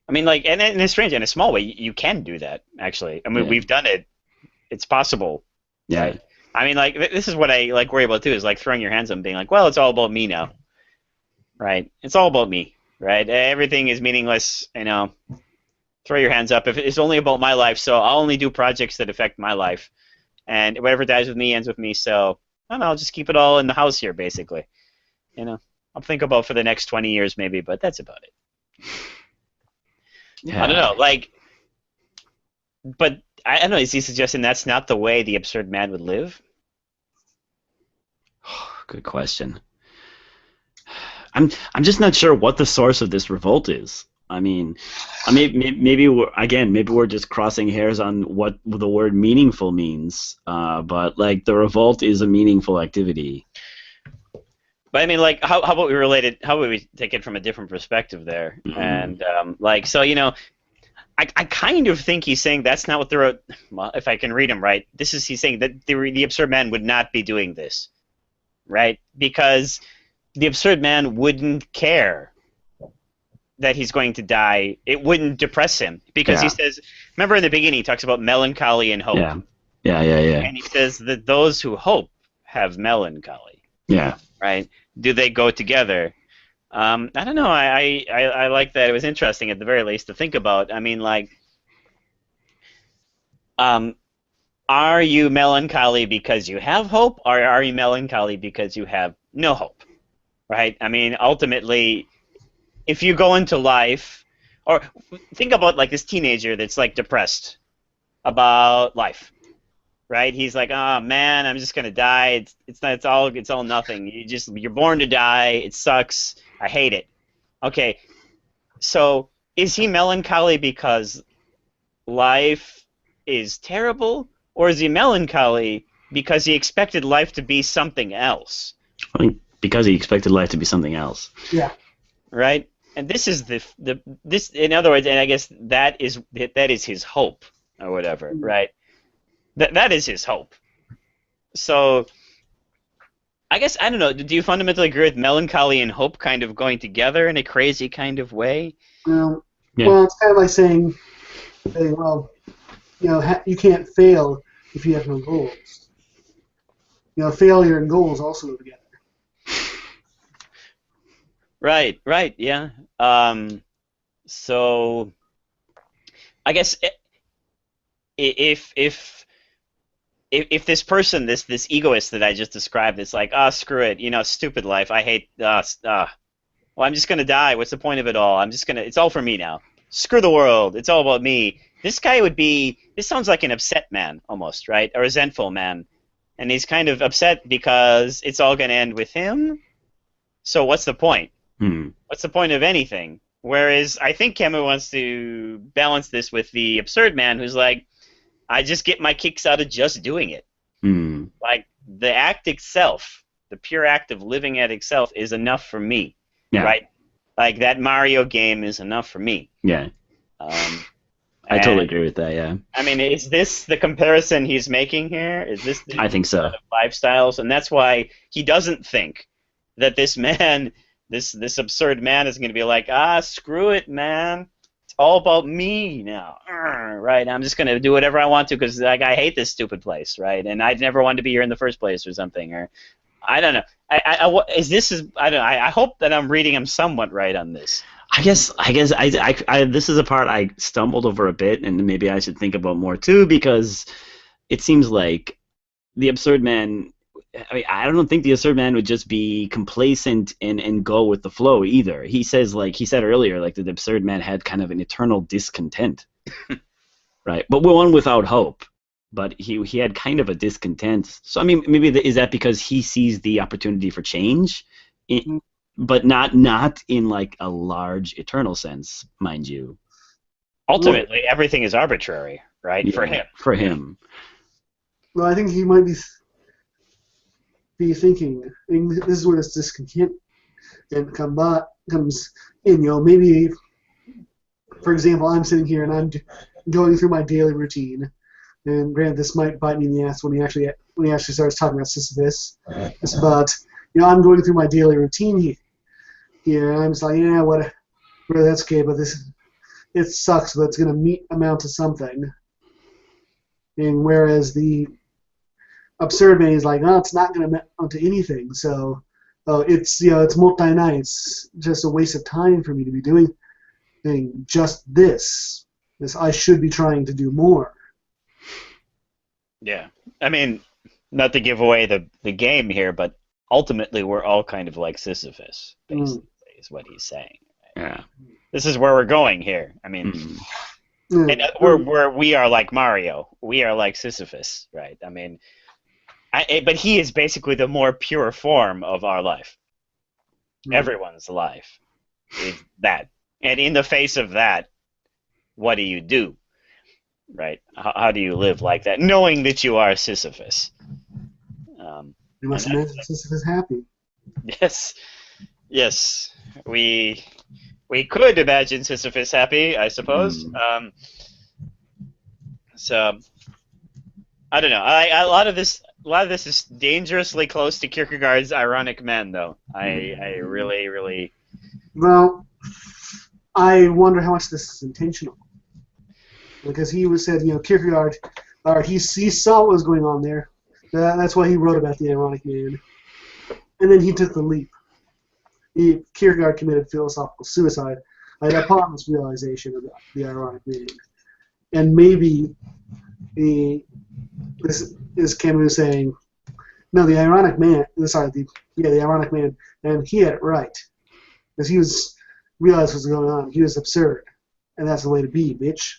I mean, like, and in a strange, in a small way, you can do that, actually. I mean, we've done it. It's possible. Yeah. Right? I mean, like, this is what I, like, worry about, too, is, like, throwing your hands up and being like, well, it's all about me now. Right? It's all about me, right? Everything is meaningless, throw your hands up. If it's only about my life, so I'll only do projects that affect my life, and whatever dies with me ends with me. So I don't know, I'll just keep it all in the house here, basically. I'll think about for the next 20 years maybe, but that's about it. Yeah. I don't know, but I don't know. Is he suggesting that's not the way the absurd man would live? Good question. I'm just not sure what the source of this revolt is. I mean, maybe we're just crossing hairs on what the word meaningful means. But like the revolt is a meaningful activity. But I mean, like, how about we relate it? How about we take it from a different perspective there? Mm-hmm. And I kind of think he's saying that's not what the well, if I can read him right, he's saying that the absurd man would not be doing this, right? Because the absurd man wouldn't care that he's going to die. It wouldn't depress him because he says, remember in the beginning he talks about melancholy and hope. Yeah. And he says that those who hope have melancholy. Yeah. Right? Do they go together? I don't know. I like that. It was interesting at the very least to think about. I mean, like, are you melancholy because you have hope, or are you melancholy because you have no hope? Right? I mean, ultimately, if you go into life, or think about like this teenager that's like depressed about life, right? He's like, oh man, I'm just gonna die. It's all nothing. You're born to die. It sucks. I hate it. Okay, so is he melancholy because life is terrible, or is he melancholy because he expected life to be something else? I think because he expected life to be something else. Yeah. Right? And this is this in other words, and I guess that is his hope or whatever, right? That is his hope. So I guess I don't know. Do you fundamentally agree with melancholy and hope kind of going together in a crazy kind of way? Well, it's kind of like saying, well, you can't fail if you have no goals. Failure and goals also go together. Right, yeah. So I guess if this person, this egoist that I just described, is like, screw it, stupid life, I hate, well, I'm just gonna die. What's the point of it all? It's all for me now. Screw the world. It's all about me. This guy this sounds like an upset man almost, right? A resentful man, and he's kind of upset because it's all gonna end with him. So what's the point? What's the point of anything? Whereas I think Camus wants to balance this with the absurd man who's like, I just get my kicks out of just doing it. Like, the act itself, the pure act of living at itself is enough for me, right? Like, that Mario game is enough for me. Yeah. I totally agree with that, yeah. I mean, is this the comparison he's making here? Is this the I think so. Lifestyles? And that's why he doesn't think that this man... This absurd man is going to be like, screw it, man. It's all about me now, right? I'm just going to do whatever I want to because I hate this stupid place, right? And I never wanted to be here in the first place or something. Or I don't know. I hope that I'm reading him somewhat right on this. I guess this is a part I stumbled over a bit, and maybe I should think about more too, because it seems like the absurd man. I mean, I don't think the absurd man would just be complacent and go with the flow either. He says, like he said earlier, like the absurd man had kind of an eternal discontent, right? But one without hope. But he had kind of a discontent. So I mean, maybe is that because he sees the opportunity for change, but not in like a large eternal sense, mind you. Ultimately, everything is arbitrary, right? Yeah, for him. Well, I think he might be thinking, this is where this discontent comes in. Maybe, for example, I'm sitting here and I'm going through my daily routine, and granted, this might bite me in the ass when he actually starts talking about Sisyphus. But I'm going through my daily routine here, and I'm just like, yeah, whatever, that's okay. But it sucks, but it's gonna amount to something. And whereas the absurd man is like, it's not going to amount to anything. So, it's multi-night. It's just a waste of time for me to be doing just this. This I should be trying to do more. Yeah. I mean, not to give away the game here, but ultimately we're all kind of like Sisyphus, basically, is what he's saying. Yeah. This is where we're going here. I mean, and we are like Mario. We are like Sisyphus, right? I mean, but he is basically the more pure form of our life. Everyone's life is that. And in the face of that, what do you do? Right? How do you live like that, knowing that you are Sisyphus? You must imagine Sisyphus happy. Yes. Yes. We could imagine Sisyphus happy, I suppose. So I don't know. A lot of this is dangerously close to Kierkegaard's ironic men, though. I really. Well, I wonder how much this is intentional. Because he said, Kierkegaard, he saw what was going on there. That's why he wrote about the ironic man. And then he took the leap. Kierkegaard committed philosophical suicide upon this realization of the ironic man. And maybe this is Camus saying, no, the ironic man, the ironic man, and he had it right. Because he realized what was going on. He was absurd. And that's the way to be, bitch.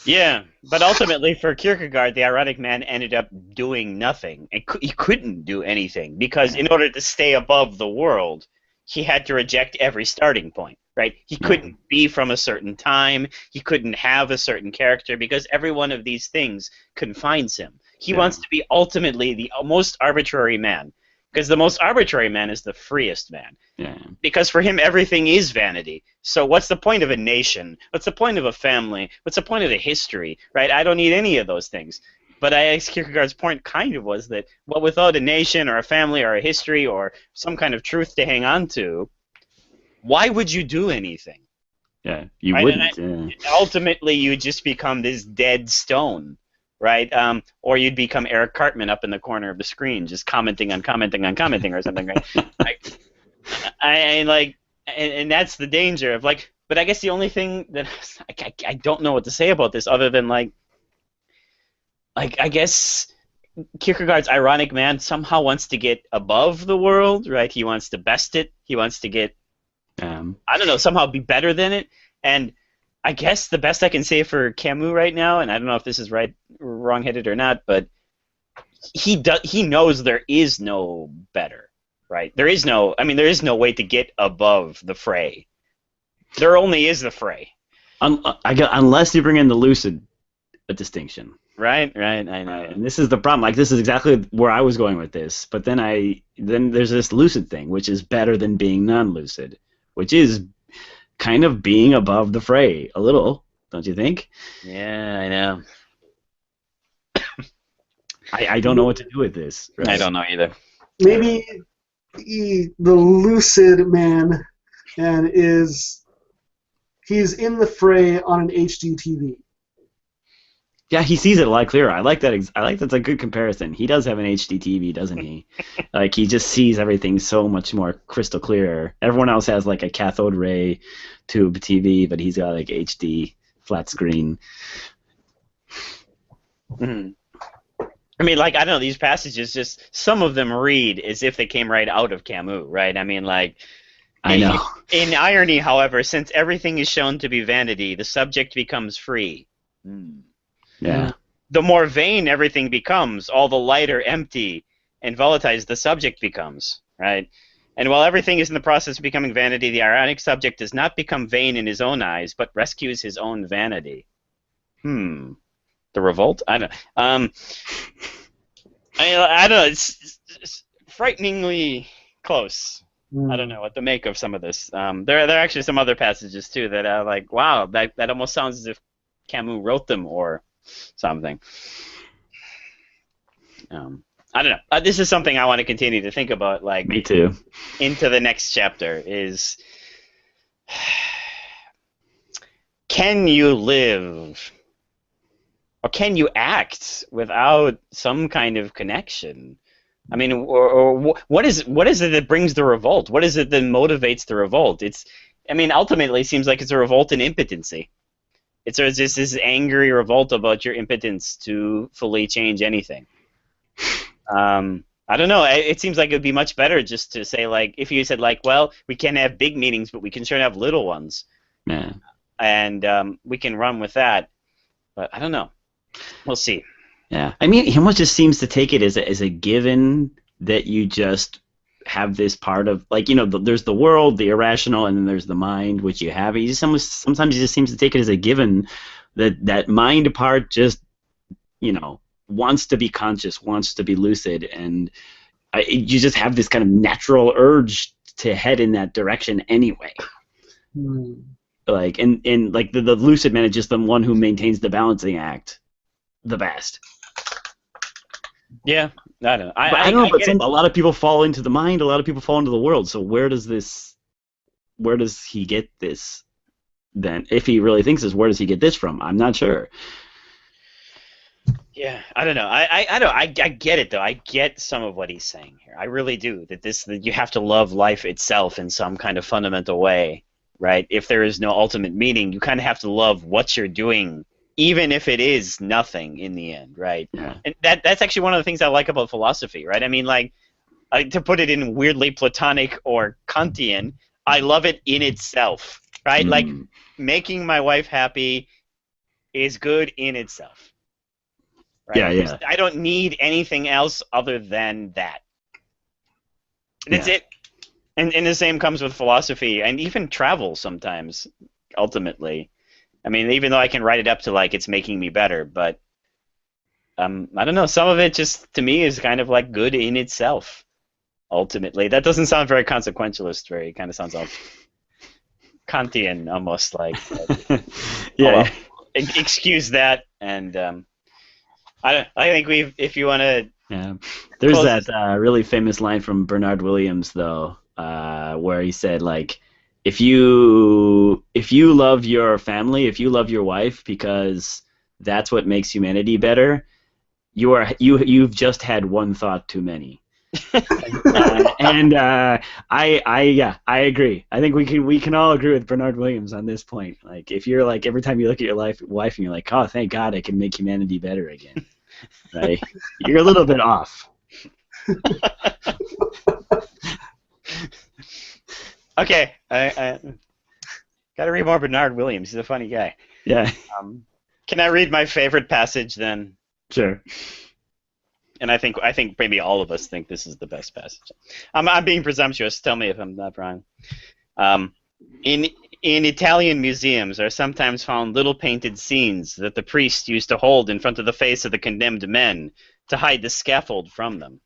Yeah, but ultimately for Kierkegaard, the ironic man ended up doing nothing. He couldn't do anything because in order to stay above the world, he had to reject every starting point, right? He couldn't be from a certain time. He couldn't have a certain character because every one of these things confines him. He wants to be ultimately the most arbitrary man because the most arbitrary man is the freest man. Yeah. Because for him, everything is vanity. So what's the point of a nation? What's the point of a family? What's the point of a history, right? I don't need any of those things. But I guess Kierkegaard's point kind of was that, well, without a nation or a family or a history or some kind of truth to hang on to, why would you do anything? Yeah, you right? wouldn't. Ultimately, you would just become this dead stone, right? Or you'd become Eric Cartman up in the corner of the screen, just commenting on commenting on commenting or something, right? And that's the danger of but I guess the only thing that I don't know what to say about this other than I guess Kierkegaard's ironic man somehow wants to get above the world, right? He wants to best it. He wants to get, I don't know, somehow be better than it. And I guess the best I can say for Camus right now, and I don't know if this is wrong-headed or not, but he knows there is no better, right? There is no way to get above the fray. There only is the fray. Unless you bring in the lucid distinction. Right, I know. And this is the problem. This is exactly where I was going with this. But then there's this lucid thing, which is better than being non-lucid, which is kind of being above the fray a little, don't you think? Yeah, I know. I don't know what to do with this. Right? I don't know either. Maybe the lucid man he's in the fray on an HD TV. Yeah, he sees it a lot clearer. I like that. That's a good comparison. He does have an HD TV, doesn't he? He just sees everything so much more crystal clear. Everyone else has a cathode ray tube TV, but he's got HD flat screen. Mm-hmm. I mean, I don't know, these passages, just some of them read as if they came right out of Camus, right? I mean, I know. In irony, however, since everything is shown to be vanity, the subject becomes free. Yeah. The more vain everything becomes, all the lighter, empty, and volatile the subject becomes, right? And while everything is in the process of becoming vanity, the ironic subject does not become vain in his own eyes, but rescues his own vanity. The revolt? I don't know. I don't know. It's frighteningly close. I don't know what to make of some of this. There are actually some other passages, too, that are wow, that almost sounds as if Camus wrote them or something. I don't know. This is something I want to continue to think about. Me too. Into the next chapter is, can you live or can you act without some kind of connection? I mean, or what is it that brings the revolt? What is it that motivates the revolt? Ultimately, it seems like it's a revolt in impotency. There's just this angry revolt about your impotence to fully change anything. I don't know. It seems like it would be much better just to say, like, if you said, like, well, we can't have big meetings, but we can sure have little ones. Yeah. And we can run with that. But I don't know. We'll see. Yeah. I mean, he almost just seems to take it as a given that you just have this part of, like, you know, there's the world, the irrational, and then there's the mind, which you have. Sometimes he just seems to take it as a given that mind part just, you know, wants to be conscious, wants to be lucid, and you just have this kind of natural urge to head in that direction anyway. Like, and like the lucid man is just the one who maintains the balancing act the best. Yeah, I don't know. I don't know, but a lot of people fall into the mind, a lot of people fall into the world. So where does he get this then? If he really thinks this, where does he get this from? I'm not sure. Yeah, I don't know. I get it though. I get some of what he's saying here. I really do. That you have to love life itself in some kind of fundamental way, right? If there is no ultimate meaning, you kind of have to love what you're doing, even if it is nothing in the end, right? Yeah. And that's actually one of the things I like about philosophy, right? I mean, like, to put it in weirdly Platonic or Kantian, I love it in itself, right? Like, making my wife happy is good in itself. Right? Yeah. I don't need anything else other than that. That's it. And the same comes with philosophy and even travel sometimes, ultimately. I mean, even though I can write it up to, like, it's making me better, but I don't know, some of it just, to me, is kind of like good in itself, ultimately. That doesn't sound very consequentialist, it kind of sounds all Kantian, almost, like. Yeah. Excuse that, and I think if you want to. Yeah. There's that really famous line from Bernard Williams, though, where he said, like, if you love your family, if you love your wife because that's what makes humanity better, you've just had one thought too many. I agree. I think we can all agree with Bernard Williams on this point. Like, if you're like, every time you look at your wife and you're like, oh, thank God I can make humanity better again, right? You're a little bit off. Okay, I gotta read more Bernard Williams. He's a funny guy. Yeah. Can I read my favorite passage then? Sure. And I think maybe all of us think this is the best passage. I'm being presumptuous. Tell me if I'm not wrong. In Italian museums are sometimes found little painted scenes that the priest used to hold in front of the face of the condemned men to hide the scaffold from them.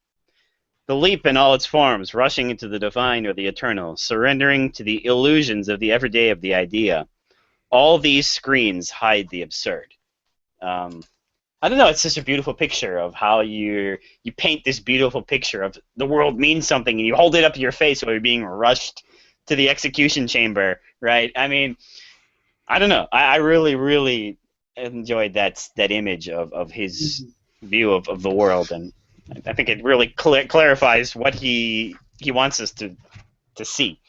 The leap in all its forms, rushing into the divine or the eternal, surrendering to the illusions of the everyday of the idea. All these screens hide the absurd. I don't know, it's just a beautiful picture of how you paint this beautiful picture of the world means something, and you hold it up to your face while you're being rushed to the execution chamber, right? I mean, I don't know. I really, really enjoyed that image of his view of the world, and I think it really clarifies what he wants us to see.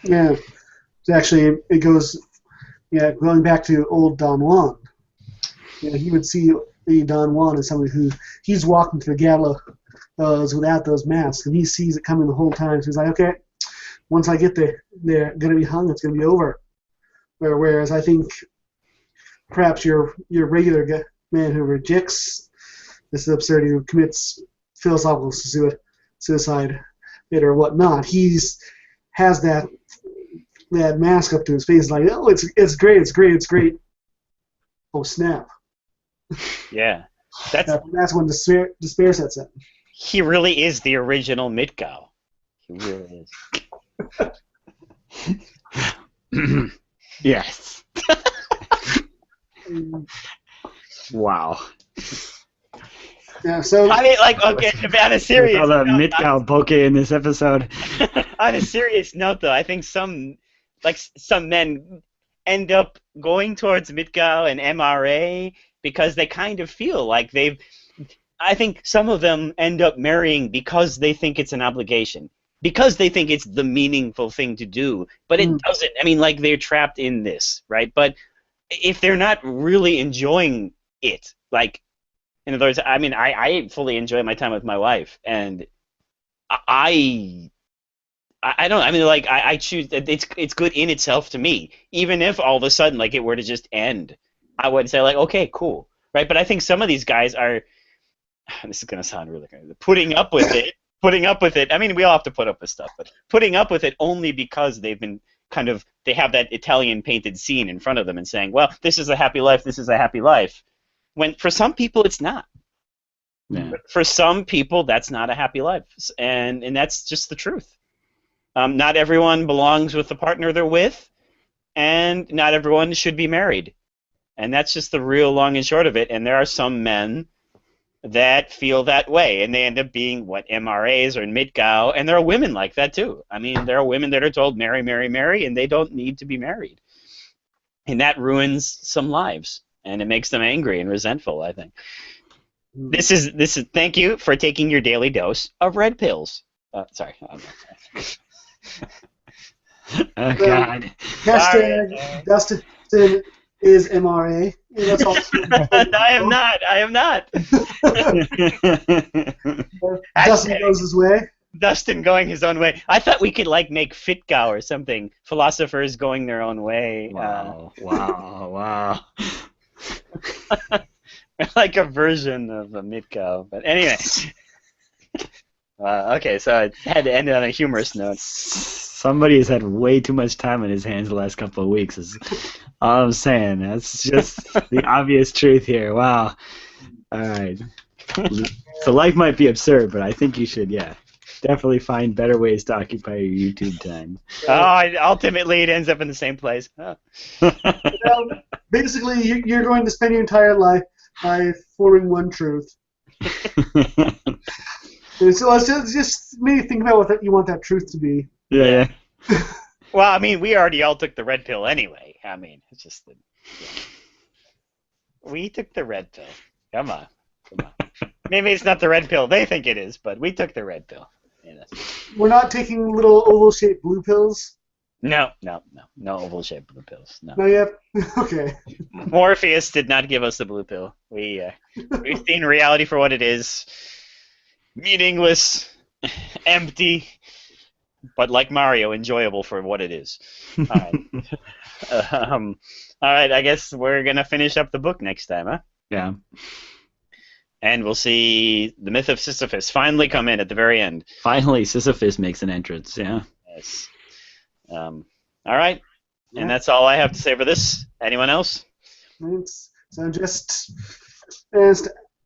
Yeah. Actually, it goes, going back to old Don Juan. He would see Don Juan as somebody who he's walking through the gallows without those masks, and he sees it coming the whole time. So he's like, okay, once I get there, they're going to be hung. It's going to be over. Whereas I think perhaps your regular man who rejects this absurdity, who commits philosophical suicide or whatnot, has that mask up to his face, like, oh, it's great. Oh, snap. Yeah. That's when despair sets in. He really is the original Mitgau. He really is. Yes. Wow. Yeah, so I mean, like, okay, on a serious note, all the Mitgau bokeh in this episode. On a serious note, though, I think some men end up going towards Mitgau and MRA because they kind of feel like I think some of them end up marrying because they think it's an obligation, because they think it's the meaningful thing to do, but it doesn't. I mean, like, they're trapped in this, right? But if they're not really enjoying it, like, in other words, I mean, I fully enjoy my time with my wife, and I I don't. I mean, like I choose. It's good in itself to me. Even if all of a sudden, like, it were to just end, I would say, like, okay, cool, right? But I think some of these guys are. This is gonna sound really crazy. Putting up with it. Putting up with it. I mean, we all have to put up with stuff, but putting up with it only because they've been they have that Italian painted scene in front of them and saying, well, this is a happy life. This is a happy life. When for some people it's not. Yeah. For some people, that's not a happy life, and that's just the truth. Not everyone belongs with the partner they're with, and not everyone should be married. And that's just the real long and short of it. And there are some men that feel that way, and they end up being what MRAs or Midgau, and there are women like that too. I mean, there are women that are told marry, marry, marry, and they don't need to be married. And that ruins some lives, and it makes them angry and resentful, I think. This is thank you for taking your daily dose of red pills. Sorry. Oh, God. Hashtag Dustin is MRA. Yeah, that's all. I am not. Dustin goes his way. Dustin going his own way. I thought we could like make Fitgau or something. Philosophers going their own way. Wow. Like a version of a Midgau. But anyway. Okay, so I had to end it on a humorous note. Somebody has had way too much time on his hands the last couple of weeks. Is all I'm saying. That's just the obvious truth here. Wow. All right. So life might be absurd, but I think you should, definitely find better ways to occupy your YouTube time. Ultimately, it ends up in the same place. Oh. Basically, you're going to spend your entire life by forming one truth. So let's just maybe think about what you want that truth to be. Yeah. Well, I mean, we already all took the red pill anyway. I mean, it's just that we took the red pill. Come on. Maybe it's not the red pill they think it is, but we took the red pill. We're not taking little oval-shaped blue pills? No oval-shaped blue pills. No. Not yet? Okay. Morpheus did not give us the blue pill. We've seen reality for what it is. Meaningless, empty, but like Mario, enjoyable for what it is. All right, I guess we're going to finish up the book next time, huh? Yeah. And we'll see the myth of Sisyphus finally come in at the very end. Finally, Sisyphus makes an entrance, yeah. Yes. All right, and that's all I have to say for this. Anyone else? Thanks. So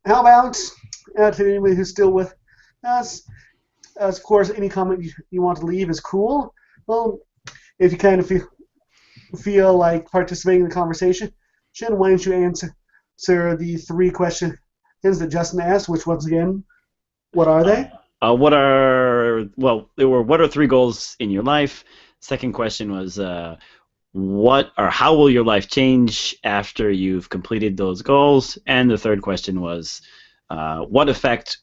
how about to anybody who's still with us? Of course, any comment you want to leave is cool. Well, if you kind of feel like participating in the conversation, why don't you answer the 3 questions that Justin asked? Which, once again, what are they? What are 3 goals in your life? Second question was, how will your life change after you've completed those goals? And the third question was, what effect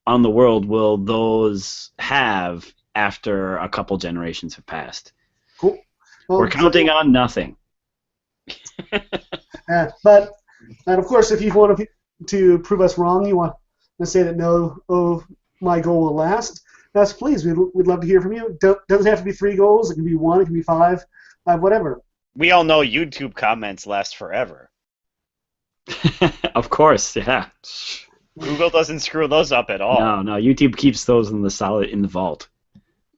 on the world will those have after a couple generations have passed? Cool. Well, we're counting on nothing. But of course, if you want to prove us wrong, you want to say that my goal will last. Yes, please. We'd love to hear from you. Doesn't have to be 3 goals. It can be 1. It can be 5. Whatever. We all know YouTube comments last forever. Of course, yeah. Google doesn't screw those up at all. No. YouTube keeps those in the vault.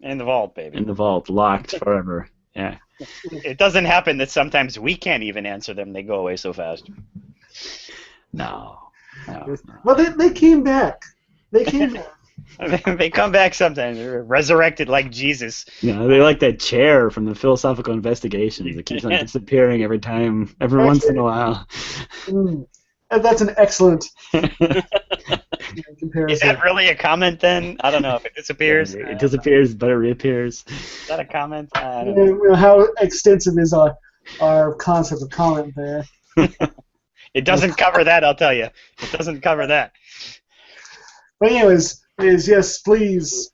In the vault, baby. In the vault, locked forever. Yeah. It doesn't happen that sometimes we can't even answer them. They go away so fast. No. Well, they came back. They came back. They come back sometimes. They're resurrected like Jesus. Yeah, they like that chair from the Philosophical Investigations. It keeps on disappearing every once in a while. That's an excellent comparison. Is that really a comment then? I don't know if it disappears. Yeah, it disappears, but it reappears. Is that a comment? I don't know. How extensive is our concept of comment there? It doesn't cover that, I'll tell you. It doesn't cover that. But anyways, yes, please,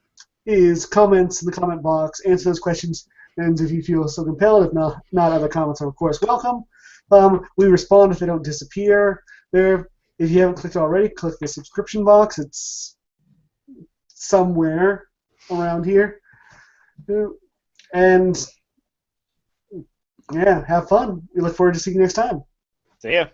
comments in the comment box, answer those questions, and if you feel so compelled, if not other comments are of course welcome. We respond if they don't disappear. There, if you haven't clicked already, click the subscription box. It's somewhere around here. And yeah, have fun. We look forward to seeing you next time. See ya.